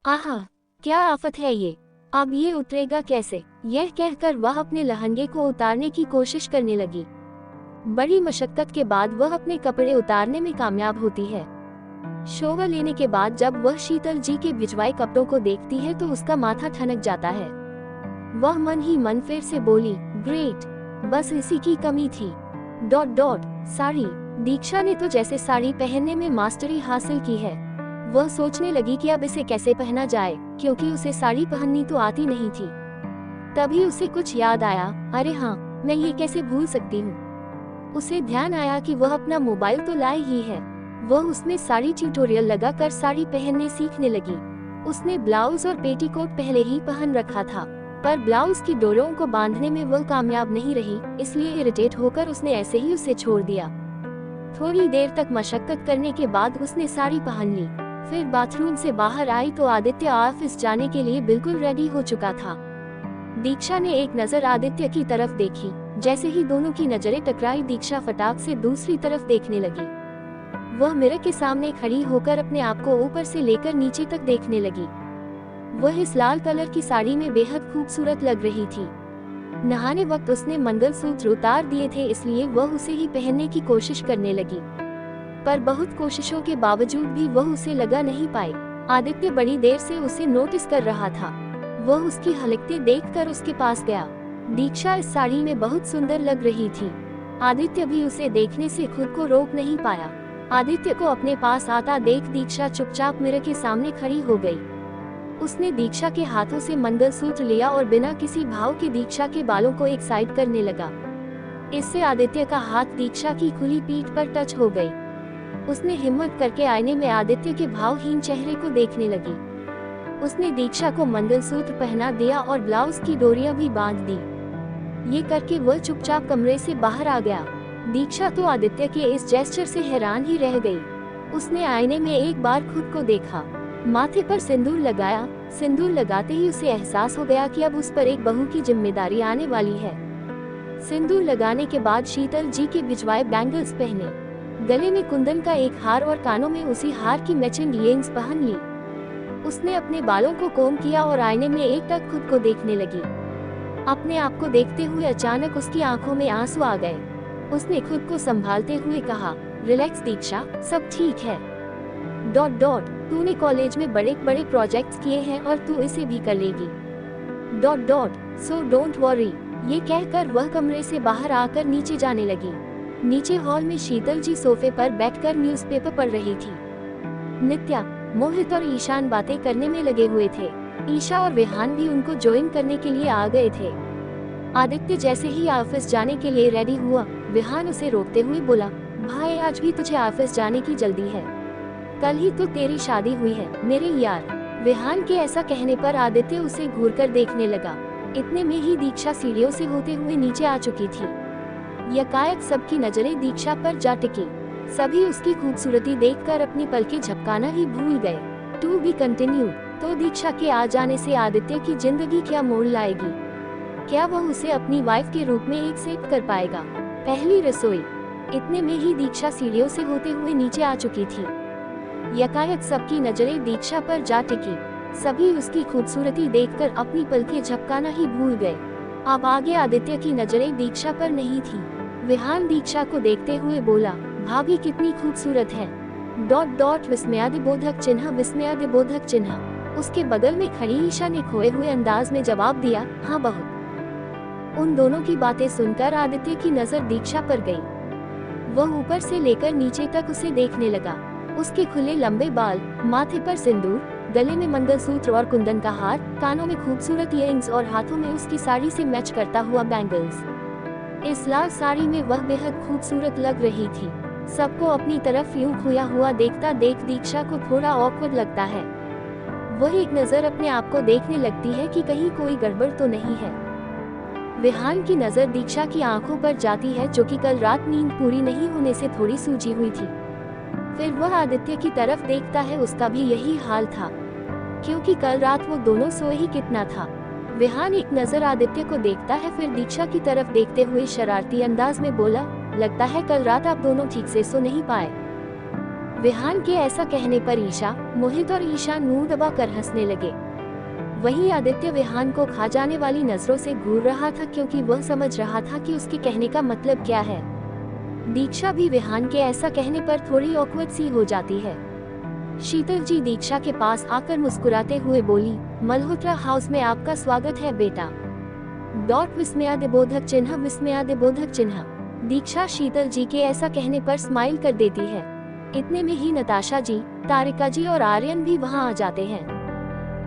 आहा, क्या आफत है ये, अब ये उतरेगा कैसे? यह कहकर वह अपने लहंगे को उतारने की कोशिश करने लगी। बड़ी मशक्कत के बाद वह अपने कपड़े उतारने में कामयाब होती है। शोवर लेने के बाद जब वह शीतल जी के भिजवाए कपड़ों को देखती है तो उसका माथा ठनक जाता है। वह मन ही मन फिर से बोली, ग्रेट, बस इसी की कमी थी... साड़ी। दीक्षा ने तो जैसे साड़ी पहनने में मास्टरी हासिल की है। वह सोचने लगी कि अब इसे कैसे पहना जाए, क्योंकि उसे साड़ी पहननी तो आती नहीं थी। तभी उसे कुछ याद आया, अरे हाँ, मैं ये कैसे भूल सकती हूँ। उसे ध्यान आया कि वह अपना मोबाइल तो लाई ही है। वह उसमें साड़ी ट्यूटोरियल लगाकर साड़ी पहनने सीखने लगी। उसने ब्लाउज और पेटीकोट पहले ही पहन रखा था, पर ब्लाउज की डोरों को बांधने में वह कामयाब नहीं रही, इसलिए इरिटेट होकर उसने ऐसे ही उसे छोड़ दिया। थोड़ी देर तक मशक्कत करने के बाद उसने साड़ी पहन ली। फिर बाथरूम से बाहर आई तो आदित्य ऑफिस जाने के लिए बिल्कुल रेडी हो चुका था। दीक्षा ने एक नजर आदित्य की तरफ देखी। जैसे ही दोनों की नजरें टकराई, दीक्षा फटाक से दूसरी तरफ देखने लगी। वह मिरर के सामने खड़ी होकर अपने आप को ऊपर से लेकर नीचे तक देखने लगी। वह इस लाल कलर की साड़ी में बेहद खूबसूरत लग रही थी। नहाने वक्त उसने मंगलसूत्र उतार दिए थे, इसलिए वह उसे ही पहनने की कोशिश करने लगी, पर बहुत कोशिशों के बावजूद भी वह उसे लगा नहीं पाई। आदित्य बड़ी देर से उसे नोटिस कर रहा था। वह उसकी हरकतें देखकर उसके पास गया। दीक्षा इस साड़ी में बहुत सुंदर लग रही थी। आदित्य भी उसे देखने से खुद को रोक नहीं पाया। आदित्य को अपने पास आता देख दीक्षा चुपचाप मिरर के सामने खड़ी हो गई। उसने दीक्षा के हाथों से मंगलसूत्र लिया और बिना किसी भाव के दीक्षा के बालों को एक साइड करने लगा। इससे आदित्य का हाथ दीक्षा की खुली पीठ पर टच हो गई। उसने हिम्मत करके आईने में आदित्य के भावहीन चेहरे को देखने लगी। उसने दीक्षा को मंगलसूत्र पहना दिया और ब्लाउज की डोरियां भी बांध दी। ये करके वह चुपचाप कमरे से बाहर आ गया। दीक्षा तो आदित्य के इस जेस्चर से हैरान ही रह गई। उसने आईने में एक बार खुद को देखा, माथे पर सिंदूर लगाया। सिंदूर लगाते ही उसे एहसास हो गया कि अब उस पर एक बहू की जिम्मेदारी आने वाली है। सिंदूर लगाने के बाद शीतल जी के भिजवाए बैंगल्स पहने, गले में कुंदन का एक हार और कानों में उसी हार की मैचिंग इयरिंग्स पहन ली। उसने अपने बालों को कोम किया और आईने में एक टक खुद को देखने लगी। अपने आप को देखते हुए अचानक उसकी आंखों में आंसू आ गए। उसने खुद को संभालते हुए कहा, रिलैक्स दीक्षा, सब ठीक है। ... तूने कॉलेज में बड़े बड़े प्रोजेक्ट्स किए हैं और तू इसे भी कर लेगी. ... सो डोंट वरी। ये कहकर वह कमरे से बाहर आकर नीचे जाने लगी। नीचे हॉल में शीतल जी सोफे पर बैठकर न्यूज़पेपर पढ़ रही थी। नित्या, मोहित और ईशान बातें करने में लगे हुए थे। ईशा और विहान भी उनको ज्वाइन करने के लिए आ गए थे। आदित्य जैसे ही ऑफिस जाने के लिए रेडी हुआ, विहान उसे रोकते हुए बोला, भाई आज भी तुझे ऑफिस जाने की जल्दी है? कल ही तो तेरी शादी हुई है मेरे यार। विहान के ऐसा कहने पर आदित्य उसे घूरकर देखने लगा। इतने में ही दीक्षा सीढ़ियों से होते हुए नीचे आ चुकी थी। यकायक सबकी नजरें दीक्षा पर जा टिकी। सभी उसकी खूबसूरती देखकर अपनी पलकें झपकाना ही भूल गए। To be continue. तो दीक्षा के आ जाने से आदित्य की जिंदगी क्या मोड़ लाएगी? क्या वह उसे अपनी वाइफ के रूप में एक्सेप्ट कर पाएगा? पहली रसोई। इतने में ही दीक्षा सीढ़ियों से होते हुए नीचे आ चुकी थी। यकायक सबकी नजरें दीक्षा पर जा टिकी। सभी उसकी खूबसूरती देखकर अपनी पलकें झपकाना ही भूल गए। अब आगे आदित्य की नजरें दीक्षा पर नहीं थी। विहान दीक्षा को देखते हुए बोला, भाभी कितनी खूबसूरत है। ... विस्मयादिबोधक चिन्ह, विस्मयादिबोधक चिन्ह। उसके बगल में खड़ी ईशा ने खोए हुए अंदाज में जवाब दिया, हाँ बहुत। उन दोनों की बातें सुनकर आदित्य की नजर दीक्षा पर गई। वह ऊपर से लेकर नीचे तक उसे देखने लगा। उसके खुले लंबे बाल, माथे पर सिंदूर, गले में मंगलसूत्र और कुंदन का हार, कानों में खूबसूरत इयरिंग्स और हाथों में उसकी साड़ी से मैच करता हुआ बैंगल्स। इस लाल साड़ी में वह बेहद खूबसूरत लग रही थी। सबको अपनी तरफ यूं खोया हुआ देखता देख दीक्षा को थोड़ा ऑकवर्ड लगता है। वह एक नजर अपने आप को देखने लगती है कि कहीं कोई गड़बड़ तो नहीं है। विहान की नजर दीक्षा की आंखों पर जाती है, जो कि कल रात नींद पूरी नहीं होने से थोड़ी सूजी हुई थी। फिर वह आदित्य की तरफ देखता है, उसका भी यही हाल था, क्योंकि कल रात वो दोनों सोए ही कितना था। विहान एक नजर आदित्य को देखता है, फिर दीक्षा की तरफ देखते हुए शरारती अंदाज में बोला, लगता है कल रात आप दोनों ठीक से सो नहीं पाए। विहान के ऐसा कहने पर ईशा, मोहित और ईशान मुंह दबाकर हंसने लगे। वहीं आदित्य विहान को खा जाने वाली नजरों से घूर रहा था, क्योंकि वह समझ रहा था कि उसके कहने का मतलब क्या है। दीक्षा भी विहान के ऐसा कहने पर थोड़ी ऑकवर्ड सी हो जाती है। शीतल जी दीक्षा के पास आकर मुस्कुराते हुए बोली, मल्होत्रा हाउस में आपका स्वागत है बेटा। ... विस्मयादिबोधक चिन्ह, विस्मयादिबोधक चिन्ह। दीक्षा शीतल जी के ऐसा कहने पर स्माइल कर देती है। इतने में ही नताशा जी, तारिका जी और आर्यन भी वहां आ जाते हैं।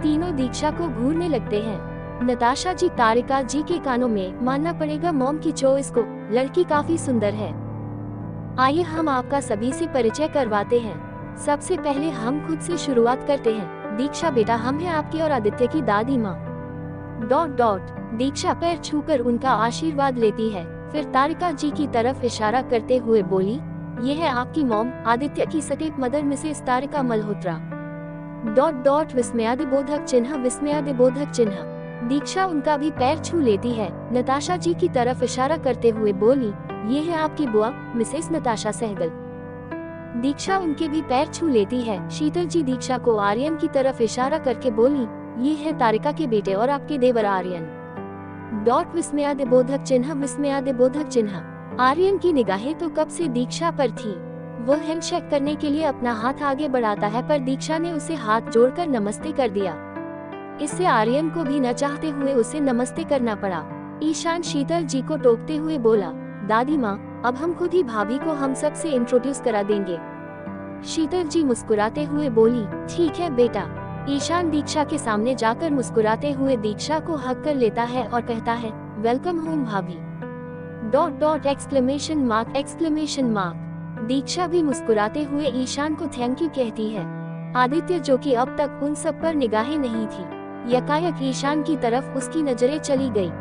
तीनों दीक्षा को घूरने लगते हैं। नताशा जी तारिका जी के कानों में, मानना पड़ेगा मॉम की चॉइस को, लड़की काफी सुंदर है। आइए हम आपका सभी से परिचय करवाते हैं। सबसे पहले हम खुद से शुरुआत करते हैं। दीक्षा बेटा, हम हैं आपकी और आदित्य की दादी माँ। दीक्षा पैर छूकर उनका आशीर्वाद लेती है, फिर तारिका जी की तरफ इशारा करते हुए बोली, ये है आपकी मॉम, आदित्य की सटीक मदर मिसेस तारिका मल्होत्रा। विस्मयादिबोधक चिन्ह। दीक्षा उनका भी पैर छू लेती है। नताशा जी की तरफ इशारा करते हुए बोली, ये है आपकी बुआ मिसेस नताशा सहगल। दीक्षा उनके भी पैर छू लेती है। शीतल जी दीक्षा को आर्यन की तरफ इशारा करके बोली, ये है तारिका के बेटे और आपके देवर आर्यन। विस्मयादिबोधक चिन्ह। आर्यन की निगाहें तो कब से दीक्षा पर थी। वह हैंडशेक करने के लिए अपना हाथ आगे बढ़ाता है, पर दीक्षा ने उसे हाथ जोड़कर नमस्ते कर दिया। इससे आर्यन को भी न चाहते हुए उसे नमस्ते करना पड़ा। ईशान शीतल जी को टोकते हुए बोला, दादी माँ, अब हम खुद ही भाभी को हम सब से इंट्रोड्यूस करा देंगे। शीतल जी मुस्कुराते हुए बोली, ठीक है बेटा। ईशान दीक्षा के सामने जाकर मुस्कुराते हुए दीक्षा को हक कर लेता है और कहता है, welcome home bhabhi. Exclamation mark. Diksha भी मुस्कुराते हुए ईशान को थैंक यू कहती है। आदित्य, जो कि अब तक उन सब पर निगाहें नहीं थी, यकायक ईशान की तरफ उसकी नजरें चली गई।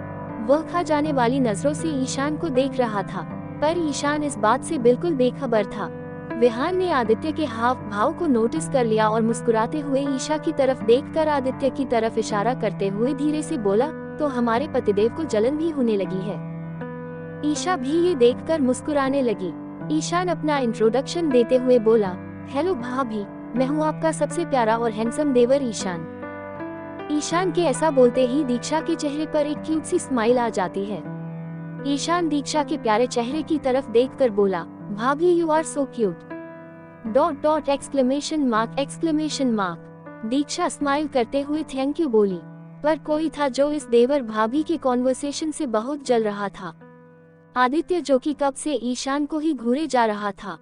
वह खा जाने वाली नजरों से ईशान को देख रहा था, पर ईशान इस बात से बिल्कुल बेखबर था। विहान ने आदित्य के हाव भाव को नोटिस कर लिया और मुस्कुराते हुए ईशा की तरफ देखकर आदित्य की तरफ इशारा करते हुए धीरे से बोला, तो हमारे पतिदेव को जलन भी होने लगी है। ईशा भी ये देखकर मुस्कुराने लगी। ईशान अपना इंट्रोडक्शन देते हुए बोला, हेलो भाभी, मैं हूँ आपका सबसे प्यारा और हैंडसम देवर ईशान। ईशान के ऐसा बोलते ही दीक्षा के चेहरे पर एक क्यूट सी स्माइल आ जाती है। ईशान दीक्षा के प्यारे चेहरे की तरफ देखकर बोला, भाभी you are so cute. Exclamation mark. Diksha smile करते हुए थैंक यू बोली, पर कोई था जो इस देवर भाभी के कॉन्वर्सेशन से बहुत जल रहा था। आदित्य, जो कि कब से ईशान को ही घूरे जा रहा था।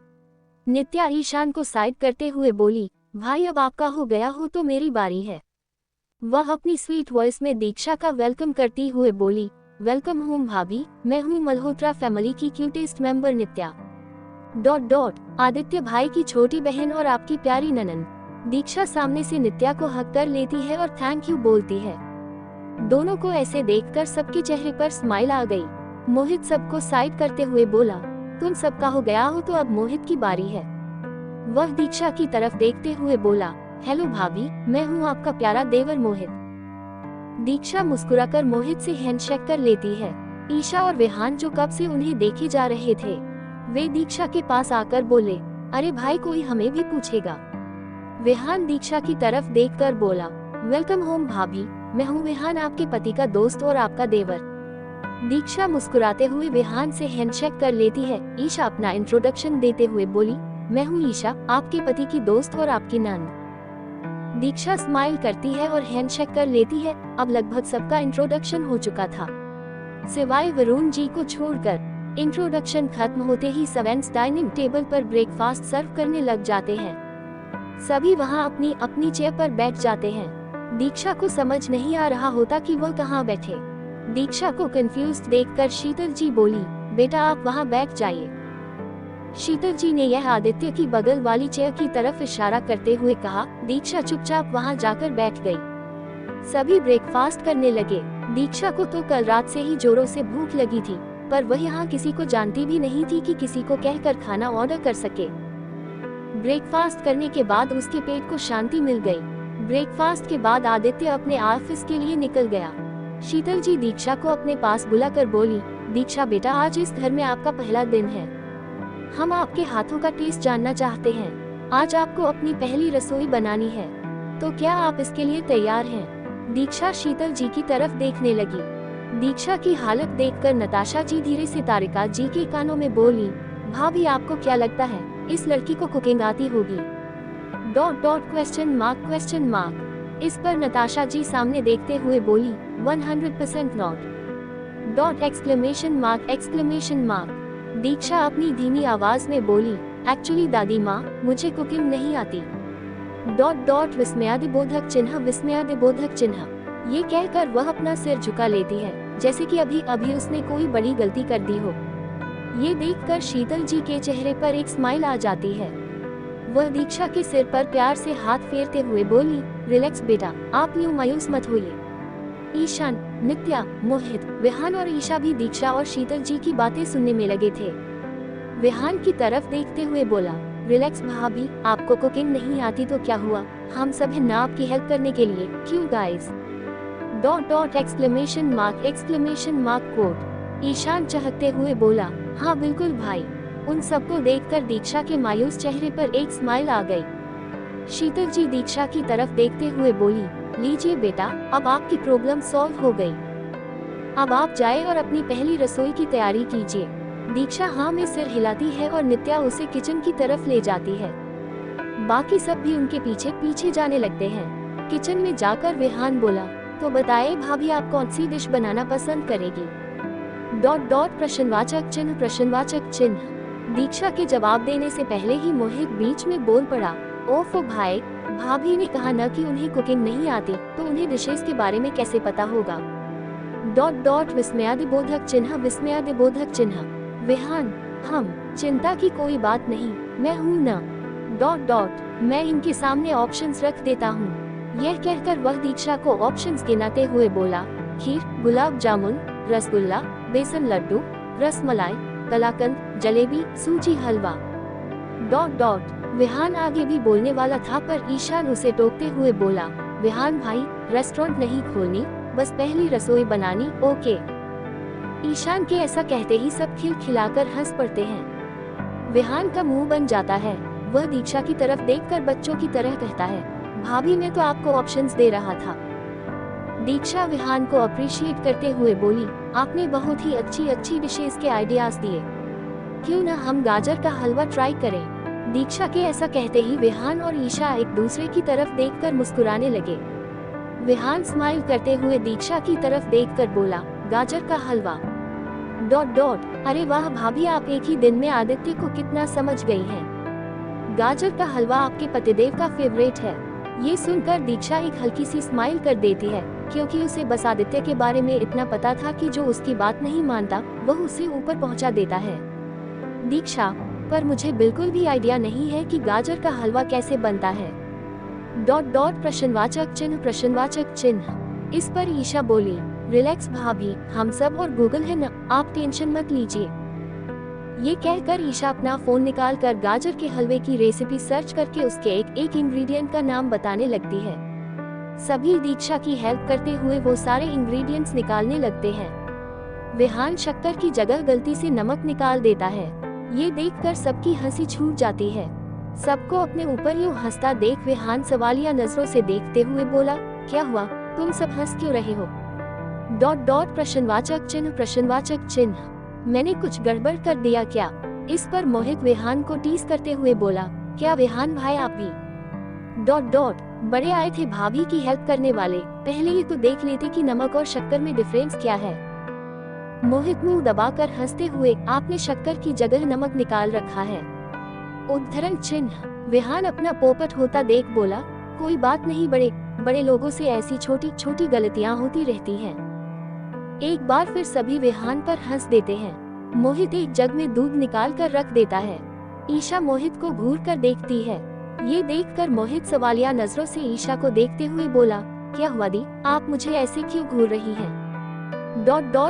नित्या ईशान को साइड करते हुए बोली, भाई अब आपका हो गया हो तो मेरी बारी है। वह अपनी स्वीट वॉइस में दीक्षा का वेलकम करती हुए बोली, वेलकम होम भाभी, मैं हूँ मल्होत्रा फैमिली की क्यूटेस्ट मेंबर नित्या। आदित्य भाई की छोटी बहन और आपकी प्यारी ननन। दीक्षा सामने से नित्या को हक कर लेती है और थैंक यू बोलती है। दोनों को ऐसे देखकर सबके चेहरे पर स्माइल आ गई। मोहित सबको साइड करते हुए बोला, तुम सबका हो गया हो तो अब मोहित की बारी है। वह दीक्षा की तरफ देखते हुए बोला, हेलो भाभी, मैं हूँ आपका प्यारा देवर मोहित। दीक्षा मुस्कुराकर मोहित से हैंडशेक कर लेती है। ईशा और विहान, जो कब से उन्हें देखे जा रहे थे, वे दीक्षा के पास आकर बोले, अरे भाई, कोई हमें भी पूछेगा। विहान दीक्षा की तरफ देखकर बोला, वेलकम होम भाभी, मैं हूँ विहान, आपके पति का दोस्त और आपका देवर। दीक्षा मुस्कुराते हुए विहान से हैंडशेक कर लेती है। ईशा अपना इंट्रोडक्शन देते हुए बोली, मैं हूँ ईशा, आपके पति की दोस्त और आपकी नंद। दीक्षा स्माइल करती है और हैंडशेक कर लेती है। अब लगभग सबका इंट्रोडक्शन हो चुका था, सिवाय वरुण जी को छोड़कर। इंट्रोडक्शन खत्म होते ही सेवेंस डाइनिंग टेबल पर ब्रेकफास्ट सर्व करने लग जाते हैं। सभी वहां अपनी अपनी चेयर पर बैठ जाते हैं। दीक्षा को समझ नहीं आ रहा होता कि वह कहां बैठे। दीक्षा को कंफ्यूज्ड देखकर शीतल जी बोली, बेटा आप वहां बैठ जाइए। शीतल जी ने यह आदित्य की बगल वाली चेयर की तरफ इशारा करते हुए कहा। दीक्षा चुपचाप वहां जाकर बैठ गई। सभी ब्रेकफास्ट करने लगे। दीक्षा को तो कल रात से ही जोरों से भूख लगी थी, पर वह यहाँ किसी को जानती भी नहीं थी कि किसी को कहकर खाना ऑर्डर कर सके। ब्रेकफास्ट करने के बाद उसके पेट को शांति मिल गई। ब्रेकफास्ट के बाद आदित्य अपने ऑफिस के लिए निकल गया। शीतल जी दीक्षा को अपने पास बुलाकर बोली, दीक्षा बेटा, आज इस घर में आपका पहला दिन है। हम आपके हाथों का टेस्ट जानना चाहते हैं। आज आपको अपनी पहली रसोई बनानी है, तो क्या आप इसके लिए तैयार हैं? दीक्षा शीतल जी की तरफ देखने लगी। दीक्षा की हालत देखकर नताशा जी धीरे से तारिका जी के कानों में बोली, भाभी आपको क्या लगता है इस लड़की को कुकिंग आती होगी? Question mark. इस पर नताशा जी सामने देखते हुए बोली, 100% नॉट। Exclamation mark. दीक्षा अपनी धीमी आवाज में बोली, एक्चुअली दादी माँ, मुझे कुकिंग नहीं आती। विस्मयादिबोधक चिन्ह। ये कहकर वह अपना सिर झुका लेती है, जैसे कि अभी अभी उसने कोई बड़ी गलती कर दी हो। ये देखकर शीतल जी के चेहरे पर एक स्माइल आ जाती है। वह दीक्षा के सिर पर प्यार से हाथ फेरते हुए बोली, रिलैक्स बेटा, आप यूं मायूस मत होइए। ईशान, नित्या, मोहित, विहान और ईशा भी दीक्षा और शीतल जी की बातें सुनने में लगे थे। विहान की तरफ देखते हुए बोला, रिलैक्स भाभी, आपको कुकिंग नहीं आती तो क्या हुआ, हम सब हैं ना आपकी हेल्प करने के लिए, क्यों guys? Exclamation mark quote. Ishaan चहकते हुए बोला, हाँ बिल्कुल भाई। उन सबको देखकर दीक्षा के मायूस चेहरे पर एक स्माइल आ गई। शीतल जी दीक्षा की तरफ देखते हुए बोली, लीजिए बेटा, अब आपकी प्रॉब्लम सॉल्व हो गई। अब आप जाए और अपनी पहली रसोई की तैयारी कीजिए। दीक्षा हाँ में सिर हिलाती है और नित्या उसे किचन की तरफ ले जाती है। बाकी सब भी उनके पीछे पीछे जाने लगते हैं। किचन में जाकर विहान बोला, तो बताए भाभी आप कौन सी डिश बनाना पसंद करेगी? प्रश्नवाचक चिन्ह। दीक्षा के जवाब देने से पहले ही मोहित बीच में बोल पड़ा, ओफो भाई, भाभी ने कहा न कि उन्हें कुकिंग नहीं आती, तो उन्हें डिशेस के बारे में कैसे पता होगा? विस्मयादिबोधक चिन्ह। विहान, हम, चिंता की कोई बात नहीं, मैं हूँ न। मैं इनके सामने ऑप्शंस रख देता हूँ। यह कहकर वह दीक्षा को ऑप्शंस गिनाते हुए बोला, खीर, गुलाब जामुन, रसगुल्ला, बेसन लड्डू, रसमलाई, कलाकंद, जलेबी, सूजी हलवा। विहान आगे भी बोलने वाला था पर ईशान उसे टोकते हुए बोला, विहान भाई, रेस्टोरेंट नहीं खोलनी, बस पहली रसोई बनानी, ओके? ईशान के ऐसा कहते ही सब खिलखिलाकर हंस पड़ते हैं। विहान का मुंह बन जाता है। वह दीक्षा की तरफ देखकर बच्चों की तरह कहता है, भाभी मैं तो आपको ऑप्शंस दे रहा था। दीक्षा विहान को अप्रिशिएट करते हुए बोली, आपने बहुत ही अच्छी डिशेस के आइडियाज दिए, क्यों न हम गाजर का हलवा ट्राई करें? दीक्षा के ऐसा कहते ही विहान और ईशा एक दूसरे की तरफ देखकर मुस्कुराने लगे। विहान स्माइल करते हुए दीक्षा की तरफ देखकर बोला, गाजर का हलवा। अरे वाह भाभी, आप एक ही दिन में आदित्य को कितना समझ गई हैं। गाजर का हलवा आपके पतिदेव का फेवरेट है। ये सुनकर दीक्षा एक हल्की सी स्माइल कर देती है, क्योंकि उसे बस आदित्य के बारे में इतना पता था कि जो उसकी बात नहीं मानता वह उसे ऊपर पहुंचा देता है। दीक्षा, पर मुझे बिल्कुल भी आइडिया नहीं है कि गाजर का हलवा कैसे बनता है। प्रश्नवाचक चिन्ह। इस पर ईशा बोली, रिलैक्स भाभी, हम सब और गूगल है न, आप टेंशन मत लीजिए। ये कहकर ईशा अपना फोन निकाल कर गाजर के हलवे की रेसिपी सर्च करके उसके एक इंग्रेडिएंट का नाम बताने लगती है। सभी दीक्षा की हेल्प करते हुए वो सारे इंग्रेडिएंट्स निकालने लगते हैं। विहान शक्कर की जगह गलती से नमक निकाल देता है। ये देखकर सबकी हंसी छूट जाती है। सबको अपने ऊपर यूं हंसता देख विहान सवालिया नजरों से देखते हुए बोला, क्या हुआ, तुम सब हंस क्यों रहे हो? प्रश्नवाचक चिन्ह। मैंने कुछ गड़बड़ कर दिया क्या? इस पर मोहित विहान को टीज करते हुए बोला, क्या विहान भाई आप भी? बड़े आए थे भाभी की हेल्प करने वाले, पहले ये तो देख लेते कि नमक और शक्कर में डिफरेंस क्या है। मोहित मुंह दबाकर हंसते हुए, आपने शक्कर की जगह नमक निकाल रखा है। उद्धरण चिन्ह। विहान अपना पोपट होता देख बोला, कोई बात नहीं, बड़े लोगों से ऐसी छोटी छोटी गलतियां होती रहती हैं। एक बार फिर सभी विहान पर हंस देते हैं। मोहित एक जग में दूध निकाल कर रख देता है। ईशा मोहित को घूर कर देखती है। ये देखकर मोहित सवालिया नजरों से ईशा को देखते हुए बोला, क्या हुआ दी, आप मुझे ऐसे क्यों घूर रही हैं?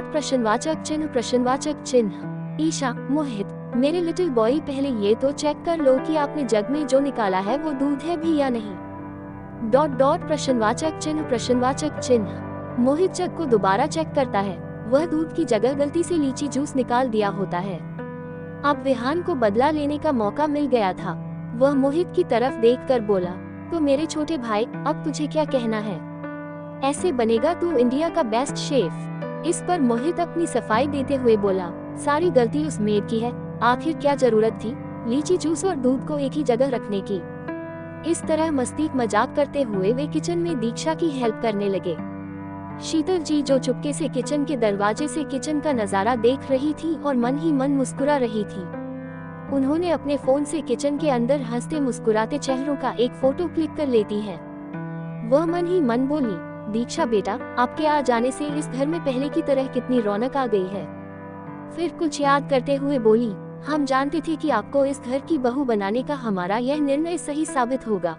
प्रश्नवाचक चिन्ह। ईशा, मोहित, मेरे लिटिल बॉय, पहले ये तो चेक कर लो कि आपने जग में जो निकाला है वो दूध है भी या नहीं। प्रश्नवाचक चिन्ह। मोहित जग को दोबारा चेक करता है। वह दूध की जगह गलती से लीची जूस निकाल दिया होता है। अब विहान को बदला लेने का मौका मिल गया था। वह मोहित की तरफ देखकर बोला, तो मेरे छोटे भाई, अब तुझे क्या कहना है? ऐसे बनेगा तू इंडिया का बेस्ट शेफ। इस पर मोहित अपनी सफाई देते हुए बोला, सारी गलती उस मेड की है, आखिर क्या जरूरत थी लीची जूस और दूध को एक ही जगह रखने की। इस तरह मस्ती मजाक करते हुए वे किचन में दीक्षा की हेल्प करने लगे। शीतल जी जो चुपके से किचन के दरवाजे से किचन का नजारा देख रही थी और मन ही मन मुस्कुरा रही थी। उन्होंने अपने फोन से किचन के अंदर हंसते मुस्कुराते चेहरों का एक फोटो क्लिक कर लेती हैं। वह मन ही मन बोली, दीक्षा बेटा, आपके आ जाने से इस घर में पहले की तरह कितनी रौनक आ गई है। फिर कुछ याद करते हुए बोली, हम जानते थे कि आपको इस घर की बहू बनाने का हमारा यह निर्णय सही साबित होगा।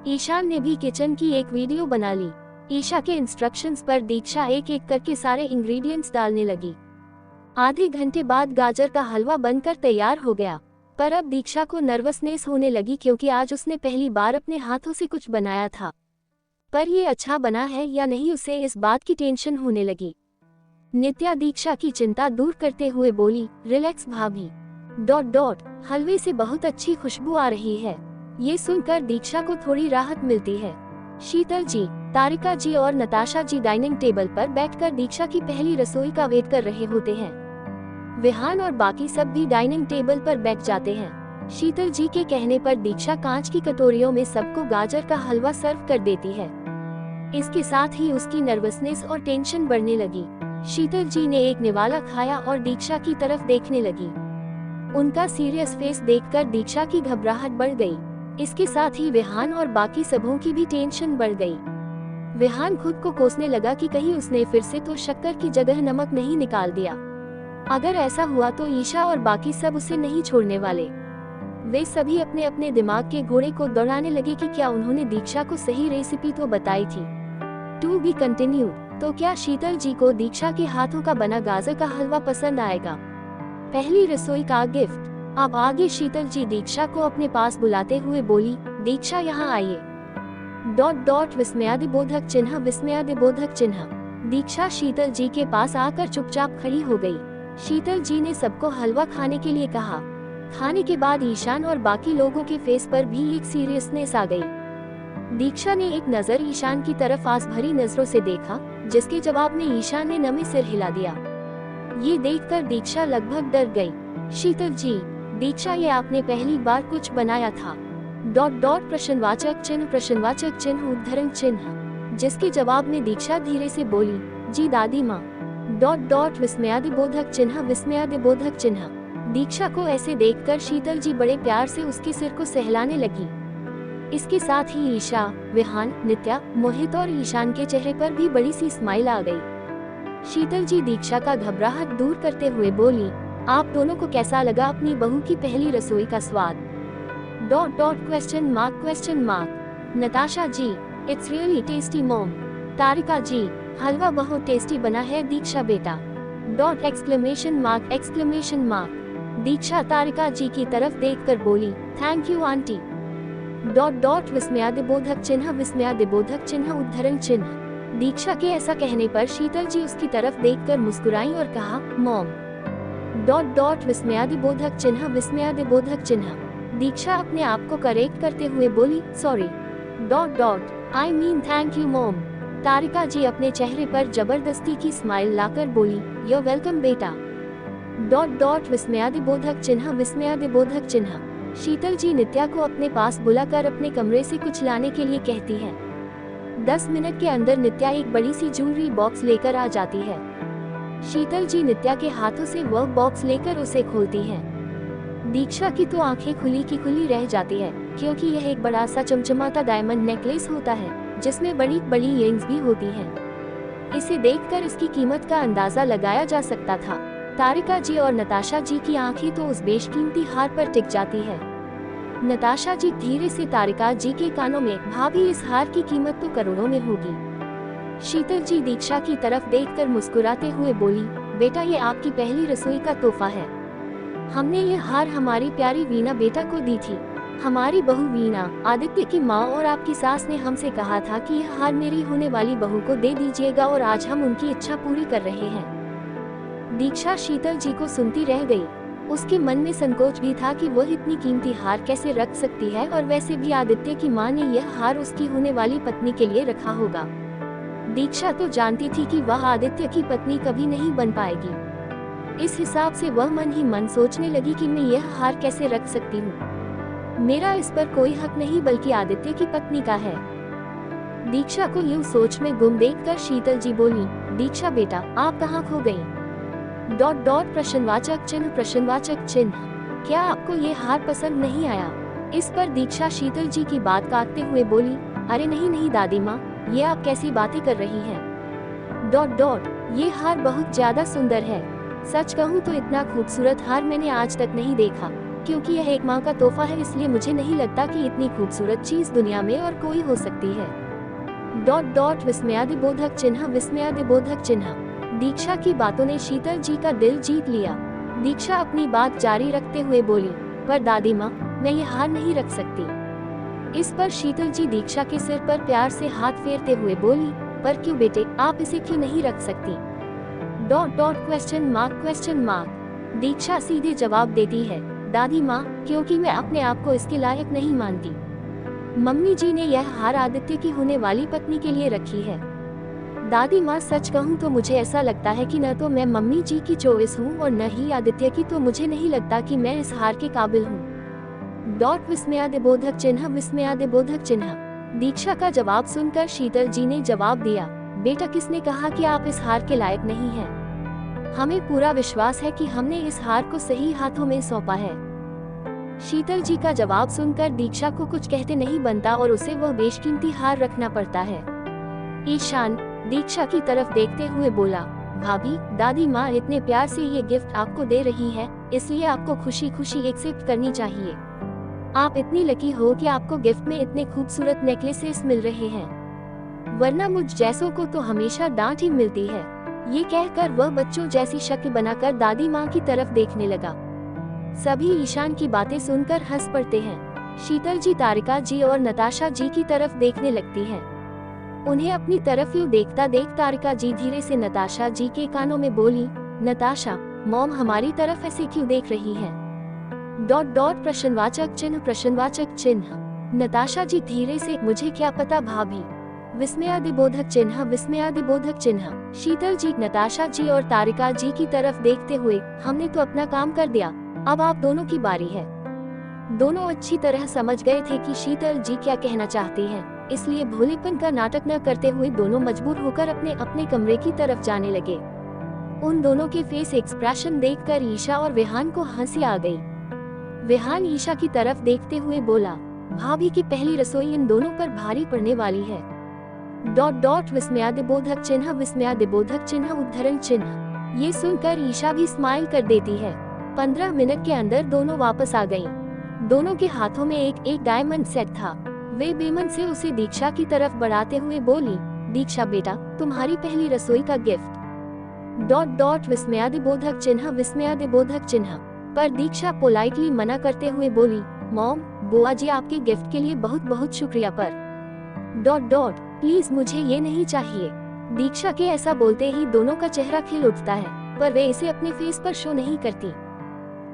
ईशान ने भी किचन की एक वीडियो बना ली। ईशा के इंस्ट्रक्शंस पर दीक्षा एक एक करके सारे इंग्रेडिएंट्स डालने लगी। आधे घंटे बाद गाजर का हलवा बनकर तैयार हो गया, पर अब दीक्षा को नर्वसनेस होने लगी क्योंकि आज उसने पहली बार अपने हाथों से कुछ बनाया था। पर ये अच्छा बना है या नहीं, उसे इस बात की टेंशन होने लगी। नित्या दीक्षा की चिंता दूर करते हुए बोली, रिलैक्स भाभी। ... हलवे से बहुत अच्छी खुशबू आ रही है। ये सुनकर दीक्षा को थोड़ी राहत मिलती है। शीतल जी, तारिका जी और नताशा जी डाइनिंग टेबल पर बैठकर दीक्षा की पहली रसोई का वेट कर रहे होते हैं। विहान और बाकी सब भी डाइनिंग टेबल पर बैठ जाते हैं। शीतल जी के कहने पर दीक्षा कांच की कटोरियों में सबको गाजर का हलवा सर्व कर देती है। इसके साथ ही उसकी नर्वसनेस और टेंशन बढ़ने लगी। शीतल जी ने एक निवाला खाया और दीक्षा की तरफ देखने लगी। उनका सीरियस फेस देखकर दीक्षा की घबराहट बढ़ गई। इसके साथ ही विहान और बाकी सबों की भी टेंशन बढ़ गई। विहान खुद को कोसने लगा कि कहीं उसने फिर से तो शक्कर की जगह नमक नहीं निकाल दिया। अगर ऐसा हुआ तो ईशा और बाकी सब उसे नहीं छोड़ने वाले। वे सभी अपने अपने दिमाग के घोड़े को दौड़ाने लगे कि क्या उन्होंने दीक्षा को सही रेसिपी तो बताई थी। To be continued. तो क्या शीतल जी को दीक्षा के हाथों का बना गाजर का हलवा पसंद आएगा? पहली रसोई का गिफ्ट। अब आगे शीतल जी दीक्षा को अपने पास बुलाते हुए बोली, दीक्षा यहाँ आइए। ... विस्मयादिबोधक चिन्ह विस्मयादिबोधक चिन्ह। दीक्षा शीतल जी के पास आकर चुपचाप खड़ी हो गई। शीतल जी ने सबको हलवा खाने के लिए कहा। खाने के बाद ईशान और बाकी लोगों के फेस पर भी एक सीरियसनेस आ गई। दीक्षा ने एक नजर ईशान की तरफ आस भरी नजरों से देखा, जिसके जवाब में ईशान ने नमे सिर हिला दिया। ये देखकर दीक्षा लगभग डर गई। शीतल जी, दीक्षा, ये आपने पहली बार कुछ बनाया था। ... प्रश्नवाचक चिन्ह उद्धरण चिन्ह। जिसके जवाब में दीक्षा धीरे से बोली, जी दादी माँ। ... विस्मयादिबोधक चिन्ह। दीक्षा को ऐसे देखकर शीतल जी बड़े प्यार से उसके सिर को सहलाने लगी। इसके साथ ही ईशा, विहान, नित्या, मोहित और ईशान के चेहरे पर भी बड़ी सी स्माइल आ गई। शीतल जी दीक्षा का घबराहट दूर करते हुए बोली, आप दोनों को कैसा लगा अपनी बहू की पहली रसोई का स्वाद? ... नताशा जी, it's really tasty mom. Tarika जी, हलवा बहुत टेस्टी बना है दीक्षा बेटा। ... दीक्षा तारिका जी की तरफ देखकर बोली, थैंक यू आंटी। ... विस्मयादिबोधक चिन्ह उद्धरण चिन्ह। दीक्षा के ऐसा कहने पर शीतल जी उसकी तरफ देखकर मुस्कुराई और कहा, मॉम। ... विस्मयादिबोधक चिन्ह। दीक्षा अपने आप को करेक्ट करते हुए बोली, sorry. ... I mean thank you mom. Tarika ji अपने चेहरे पर जबरदस्ती की स्माइल लाकर बोली, you're वेलकम बेटा। ... विस्मयादिबोधक चिन्ह। शीतल जी नित्या को अपने पास बुलाकर अपने कमरे से कुछ लाने के लिए कहती है। 10 मिनट के अंदर नित्या एक बड़ी सी ज्वेलरी बॉक्स लेकर आ जाती है। शीतल जी नित्या के हाथों से वह बॉक्स लेकर उसे खोलती हैं। दीक्षा की तो आंखें खुली की खुली रह जाती है, क्योंकि यह एक बड़ा सा चमचमाता डायमंड नेकलेस होता है, जिसमें बड़ी बड़ी इयरिंग्स भी होती हैं। इसे देखकर इसकी कीमत का अंदाजा लगाया जा सकता था। तारिका जी और नताशा जी की आंखें तो उस बेशकीमती हार पर टिक जाती है। नताशा जी धीरे से तारिका जी के कानों में, भाभी इस हार की कीमत तो करोड़ों में होगी। शीतल जी दीक्षा की तरफ देखकर मुस्कुराते हुए बोली, बेटा ये आपकी पहली रसोई का तोहफा है। हमने ये हार हमारी प्यारी वीना बेटा को दी थी। हमारी बहू वीना, आदित्य की माँ और आपकी सास ने हमसे कहा था कि यह हार मेरी होने वाली बहू को दे दीजिएगा और आज हम उनकी इच्छा पूरी कर रहे हैं। दीक्षा शीतल जी को सुनती रह गई। उसके मन में संकोच भी था कि वह इतनी कीमती हार कैसे रख सकती है, और वैसे भी आदित्य की माँ ने यह हार उसकी होने वाली पत्नी के लिए रखा होगा। दीक्षा तो जानती थी कि वह आदित्य की पत्नी कभी नहीं बन पाएगी। इस हिसाब से वह मन ही मन सोचने लगी कि मैं यह हार कैसे रख सकती हूँ। मेरा इस पर कोई हक नहीं, बल्कि आदित्य की पत्नी का है। दीक्षा को यूं सोच में गुम देखकर शीतल जी बोली, दीक्षा बेटा आप कहाँ खो गई? ... प्रश्नवाचक चिन्ह। क्या आपको ये हार पसंद नहीं आया? इस पर दीक्षा शीतल जी की बात काटते हुए बोली, अरे नहीं दादी माँ, ये आप कैसी बातें कर रही हैं? ... ये हार बहुत ज्यादा सुंदर है। सच कहूँ तो इतना खूबसूरत हार मैंने आज तक नहीं देखा, क्योंकि यह एक माँ का तोहफा है, इसलिए मुझे नहीं लगता कि इतनी खूबसूरत चीज दुनिया में और कोई हो सकती है। विस्मयादिबोधक चिन्ह विस्मयादिबोधक चिन्ह। दीक्षा की बातों ने शीतल जी का दिल जीत लिया। दीक्षा अपनी बात जारी रखते हुए बोली, पर दादी माँ, मैं ये हार नहीं रख सकती। इस पर शीतल जी दीक्षा के सिर पर प्यार से हाथ फेरते हुए बोली, पर क्यों बेटे, आप इसे क्यों नहीं रख सकती? Question mark. दीक्षा सीधे जवाब देती है, दादी माँ, क्योंकि मैं अपने आप को इसके लायक नहीं मानती। मम्मी जी ने यह हार आदित्य की होने वाली पत्नी के लिए रखी है। दादी माँ, सच कहूँ तो मुझे ऐसा लगता है कि न तो मैं मम्मी जी की चॉइस हूँ और न ही आदित्य की, तो मुझे नहीं लगता कि मैं इस हार के काबिल हूँ। विस्मयादिबोधक चिन्ह। दीक्षा का जवाब सुनकर शीतल जी ने जवाब दिया, बेटा, किसने कहा कि आप इस हार के लायक नहीं हैं? हमें पूरा विश्वास है कि हमने इस हार को सही हाथों में सौंपा है। शीतल जी का जवाब सुनकर दीक्षा को कुछ कहते नहीं बनता और उसे वह बेशकीमती हार रखना पड़ता है। ईशान दीक्षा की तरफ देखते हुए बोला, भाभी, दादी माँ इतने प्यार से ये गिफ्ट आपको दे रही है, इसलिए आपको खुशी खुशी एक्सेप्ट करनी चाहिए। आप इतनी लकी हो कि आपको गिफ्ट में इतने खूबसूरत नेकलेसेस मिल रहे हैं, वरना मुझ जैसों को तो हमेशा डांट ही मिलती है। ये कहकर वह बच्चों जैसी शक्ल बनाकर दादी माँ की तरफ देखने लगा। सभी ईशान की बातें सुनकर हंस पड़ते हैं। शीतल जी तारिका जी और नताशा जी की तरफ देखने लगती हैं। उन्हें अपनी तरफ यूं देखता देख तारिका जी धीरे से नताशा जी के कानों में बोली, नताशा, मॉम हमारी तरफ ऐसे क्यों देख रही हैं? प्रश्नवाचक चिन्ह। नताशा जी धीरे से, मुझे क्या पता भाभी। विस्मयादिबोधक चिन्ह। शीतल जी नताशा जी और तारिका जी की तरफ देखते हुए, हमने तो अपना काम कर दिया, अब आप दोनों की बारी है। दोनों अच्छी तरह समझ गए थे कि शीतल जी क्या कहना चाहती हैं, इसलिए भोलेपन का नाटक न करते हुए दोनों मजबूर होकर अपने अपने कमरे की तरफ जाने लगे। उन दोनों के फेस एक्सप्रेशन देखकर ईशा और विहान को हंसी आ गई। विहान ईशा की तरफ देखते हुए बोला, भाभी की पहली रसोई इन दोनों पर भारी पड़ने वाली है। विस्मयादिबोधक चिन्ह उद्धरण चिन्ह। ये सुनकर ईशा भी स्माइल कर देती है। 15 मिनट के अंदर दोनों वापस आ गईं। दोनों के हाथों में एक डायमंड सेट था। वे बेमन से उसे दीक्षा की तरफ बढ़ाते हुए बोली, दीक्षा बेटा, तुम्हारी पहली रसोई का गिफ्ट। विस्मयादिबोधक चिन्ह। पर दीक्षा पोलाइटली मना करते हुए बोली, मॉम, बुआ जी आपके गिफ्ट के लिए बहुत बहुत शुक्रिया, पर प्लीज मुझे ये नहीं चाहिए। दीक्षा के ऐसा बोलते ही दोनों का चेहरा खिल उठता है, पर वे इसे अपने फेस पर शो नहीं करती।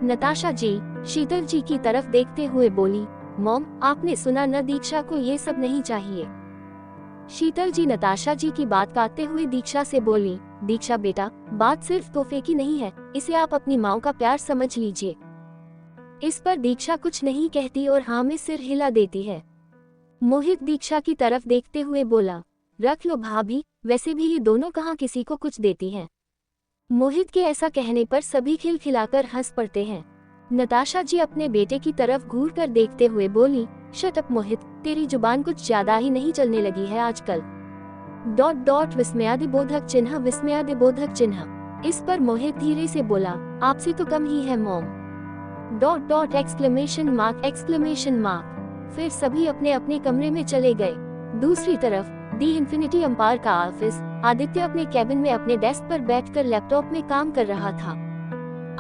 नताशा जी शीतल जी की तरफ देखते हुए बोली, मॉम, आपने सुना न, दीक्षा को ये सब नहीं चाहिए। शीतल जी नताशा जी की बात काटते हुए दीक्षा से बोली, दीक्षा बेटा, बात सिर्फ तोहफे की नहीं है, इसे आप अपनी माँ का प्यार समझ लीजिए। इस पर दीक्षा कुछ नहीं कहती और हाँ में सिर हिला देती है। मोहित दीक्षा की तरफ देखते हुए बोला, रख लो भाभी, वैसे भी ये दोनों कहाँ किसी को कुछ देती हैं। मोहित के ऐसा कहने पर सभी खिलखिलाकर हंस पड़ते हैं। नताशा जी अपने बेटे की तरफ घूर कर देखते हुए बोली, शट अप मोहित, तेरी जुबान कुछ ज्यादा ही नहीं चलने लगी है आजकल। विस्मयादिबोधक चिन्ह। इस पर मोहित धीरे से बोला, आपसे तो कम ही है मॉम। Exclamation mark. फिर सभी अपने अपने कमरे में चले गए। दूसरी तरफ दी इन्फिनिटी एम्पायर का ऑफिस, आदित्य अपने कैबिन में अपने डेस्क पर बैठकर लैपटॉप में काम कर रहा था।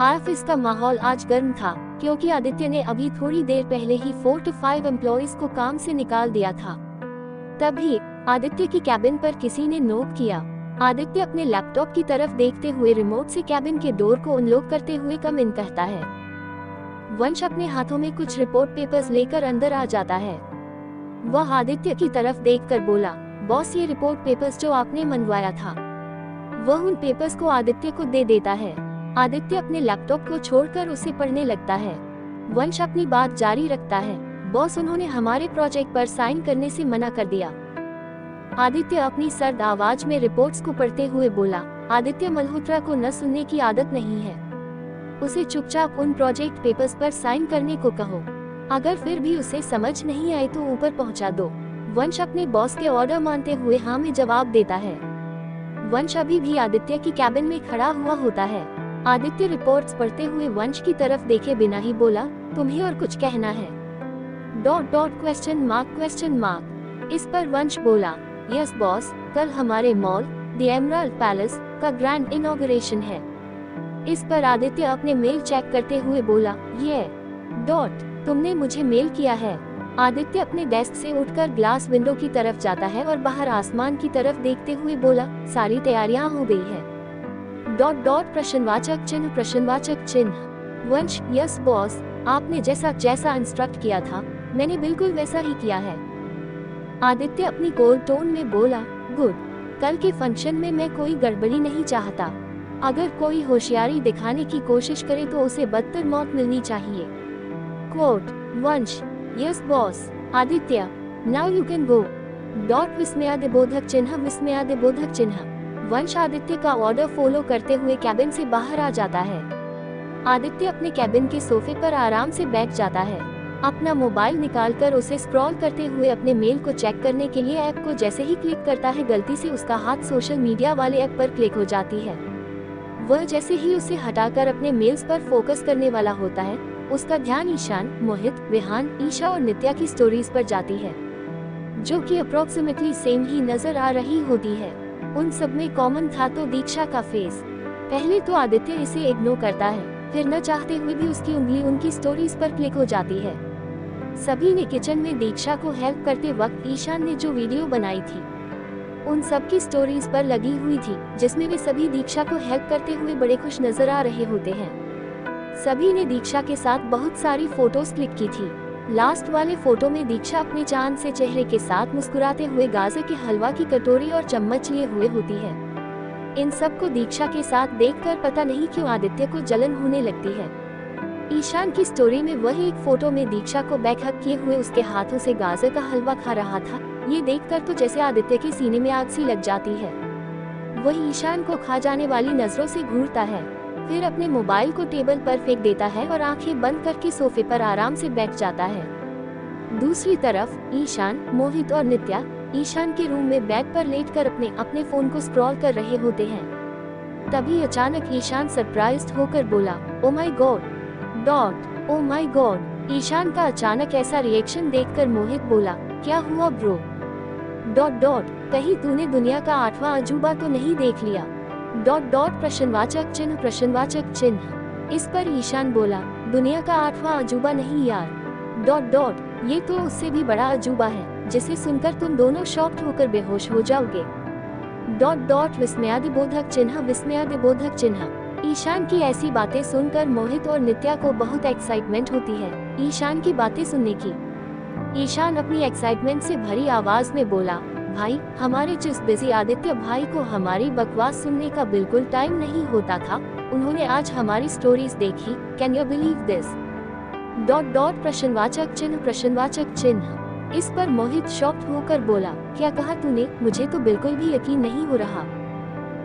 ऑफिस का माहौल आज गर्म था, क्योंकि आदित्य ने अभी थोड़ी देर पहले ही 4 से 5 एम्प्लॉइज को काम से निकाल दिया था। तभी आदित्य की कैबिन पर किसी ने नॉक किया। आदित्य अपने लैपटॉप की तरफ देखते हुए रिमोट से कैबिन के डोर को अनलॉक करते हुए कम इन कहता है। वंश अपने हाथों में कुछ रिपोर्ट पेपर्स लेकर अंदर आ जाता है। वह आदित्य की तरफ देखकर बोला, बॉस, ये रिपोर्ट पेपर्स जो आपने मंगवाया था। वह उन पेपर्स को आदित्य को दे देता है। आदित्य अपने लैपटॉप को छोड़कर उसे पढ़ने लगता है। वंश अपनी बात जारी रखता है, बॉस, उन्होंने हमारे प्रोजेक्ट पर साइन करने से मना कर दिया। आदित्य अपनी सर्द आवाज में रिपोर्ट्स को पढ़ते हुए बोला, आदित्य मल्होत्रा को न सुनने की आदत नहीं है, उसे चुपचाप उन प्रोजेक्ट पेपर्स पर साइन करने को कहो। अगर फिर भी उसे समझ नहीं आए तो ऊपर पहुंचा दो। वंश अपने बॉस के ऑर्डर मानते हुए हाँ में जवाब देता है। वंश अभी भी आदित्य की कैबिन में खड़ा हुआ होता है। आदित्य रिपोर्ट्स पढ़ते हुए वंश की तरफ देखे बिना ही बोला, तुम्हें और कुछ कहना है? Dot dot question mark. इस पर वंश बोला, यस बॉस, कल हमारे मॉल द एमराल्ड पैलेस का ग्रैंड इनॉग्रेशन है। इस पर आदित्य अपने मेल चेक करते हुए बोला, ये डॉट तुमने मुझे मेल किया है। आदित्य अपने डेस्क से उठकर ग्लास विंडो की तरफ जाता है और बाहर आसमान की तरफ देखते हुए बोला, सारी तैयारियां हो गई है। डॉट डॉट प्रश्नवाचक चिन्ह। वंश, यस बॉस, आपने जैसा इंस्ट्रक्ट किया था मैंने बिल्कुल वैसा ही किया है। आदित्य अपनी कोल्ड टोन में बोला, गुड, कल के फंक्शन में मैं कोई गड़बड़ी नहीं चाहता। अगर कोई होशियारी दिखाने की कोशिश करे तो उसे बदतर मौत मिलनी चाहिए। Quote, Vansh, yes boss. Aditya, now you can go. Dot विस्मयादिबोधक चिन्ह। वंश आदित्य का ऑर्डर फॉलो करते हुए कैबिन से बाहर आ जाता है। आदित्य अपने कैबिन के सोफे पर आराम से बैठ जाता है। अपना मोबाइल निकालकर उसे स्क्रॉल करते हुए अपने मेल को चेक करने के लिए ऐप को जैसे ही क्लिक करता है, गलती से उसका हाथ सोशल मीडिया वाले ऐप पर क्लिक हो जाती है। वह जैसे ही उसे हटाकर अपने मेल्स पर फोकस करने वाला होता है, उसका ध्यान ईशान, मोहित, विहान, ईशा और नित्या की स्टोरीज पर जाती है, जो कि अप्रोक्सीमेटली सेम ही नजर आ रही होती है। उन सब में कॉमन था तो दीक्षा का फेस। पहले तो आदित्य इसे इग्नोर करता है, फिर न चाहते हुए भी उसकी उंगली उनकी स्टोरीज पर क्लिक हो जाती है। सभी ने किचन में दीक्षा को हेल्प करते वक्त ईशान ने जो वीडियो बनाई थी उन सब की स्टोरीज पर लगी हुई थी, जिसमें वे सभी दीक्षा को हेल्प करते हुए बड़े खुश नजर आ रहे होते हैं। सभी ने दीक्षा के साथ बहुत सारी फोटोज क्लिक की थी। लास्ट वाले फोटो में दीक्षा अपने चांद से चेहरे के साथ मुस्कुराते हुए गाजर के हलवा की कटोरी और चम्मच लिए हुए होती है। इन सब को दीक्षा के साथ देखकर पता नहीं क्यों आदित्य को जलन होने लगती है। ईशान की स्टोरी में वह एक फोटो में दीक्षा को बैक हक किए हुए उसके हाथों से गाजर का हलवा खा रहा था। ये देखकर तो जैसे आदित्य के सीने में आग सी लग जाती है। वह ईशान को खा जाने वाली नजरों से घूरता है, फिर अपने मोबाइल को टेबल पर फेंक देता है और आंखें बंद करके सोफे पर आराम से बैठ जाता है। दूसरी तरफ ईशान, मोहित और नित्या ईशान के रूम में बेड पर लेटकर अपने फोन को स्क्रॉल कर रहे होते हैं। तभी अचानक ईशान सरप्राइज्ड होकर बोला, oh my god. Dot, oh my god. Ishaan का अचानक ऐसा रिएक्शन देखकर मोहित बोला, क्या हुआ ब्रो? डॉट डॉट, कहीं तूने दुनिया का 8वां अजूबा तो नहीं देख लिया? डॉट डॉट प्रश्नवाचक चिन्ह। इस पर ईशान बोला, दुनिया का 8वां अजूबा नहीं यार। डॉट डॉट, ये तो उससे भी बड़ा अजूबा है जिसे सुनकर तुम दोनों शॉक्ड होकर बेहोश हो जाओगे। डॉट डॉट विस्मयादिबोधक चिन्ह। ईशान की ऐसी बातें सुनकर मोहित और नित्या को बहुत एक्साइटमेंट होती है ईशान की बातें सुनने की। ईशान अपनी एक्साइटमेंट से भरी आवाज में बोला, भाई हमारे जिस बिजी आदित्य भाई को हमारी बकवास सुनने का बिल्कुल टाइम नहीं होता था, उन्होंने आज हमारी स्टोरीज देखी। Can you believe this? Dot dot प्रश्नवाचक चिन्ह। इस पर मोहित शॉक्ड होकर बोला, क्या कहा तूने? मुझे तो बिल्कुल भी यकीन नहीं हो रहा।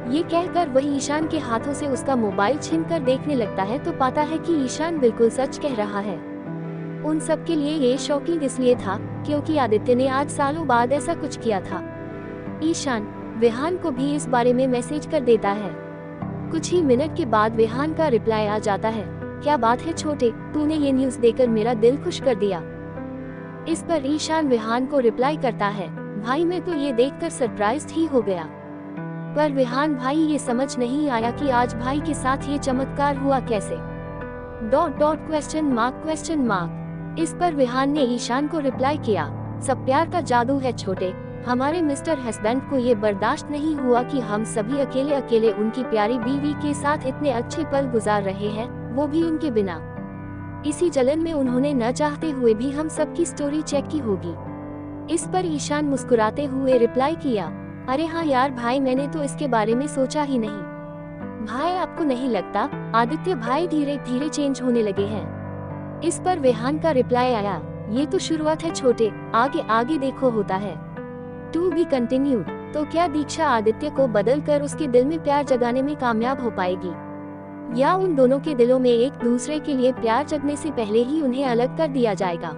ये कहकर वही ईशान के हाथों से उसका मोबाइल छीनकर देखने लगता है तो पाता है कि ईशान बिल्कुल सच कह रहा है। उन सब के लिए ये शॉकिंग इसलिए था क्योंकि आदित्य ने आज सालों बाद ऐसा कुछ किया था। ईशान विहान को भी इस बारे में मैसेज कर देता है। कुछ ही मिनट के बाद विहान का रिप्लाई आ जाता है, क्या बात है छोटे, तूने ये न्यूज़ देकर मेरा दिल खुश कर दिया। इस पर ईशान विहान को रिप्लाई करता है, भाई मैं तो ये देखकर सरप्राइज्ड ही हो गया। पर विहान भाई ये समझ नहीं आया कि आज भाई के साथ ये चमत्कार हुआ कैसे। Dot dot question mark. इस पर विहान ने ईशान को रिप्लाई किया, सब प्यार का जादू है छोटे, हमारे मिस्टर हस्बैंड को ये बर्दाश्त नहीं हुआ कि हम सभी अकेले अकेले उनकी प्यारी बीवी के साथ इतने अच्छे पल गुजार रहे हैं, वो भी उनके बिना। इसी जलन में उन्होंने न चाहते हुए भी हम सबकी स्टोरी चेक की होगी। इस पर ईशान मुस्कुराते हुए रिप्लाई किया, अरे हाँ यार भाई, मैंने तो इसके बारे में सोचा ही नहीं। भाई आपको नहीं लगता आदित्य भाई धीरे धीरे चेंज होने लगे हैं? इस पर विहान का रिप्लाई आया, ये तो शुरुआत है छोटे, आगे आगे देखो होता है। To be continued. तो क्या दीक्षा आदित्य को बदल कर उसके दिल में प्यार जगाने में कामयाब हो पाएगी, या उन दोनों के दिलों में एक दूसरे के लिए प्यार जगने से पहले ही उन्हें अलग कर दिया जाएगा?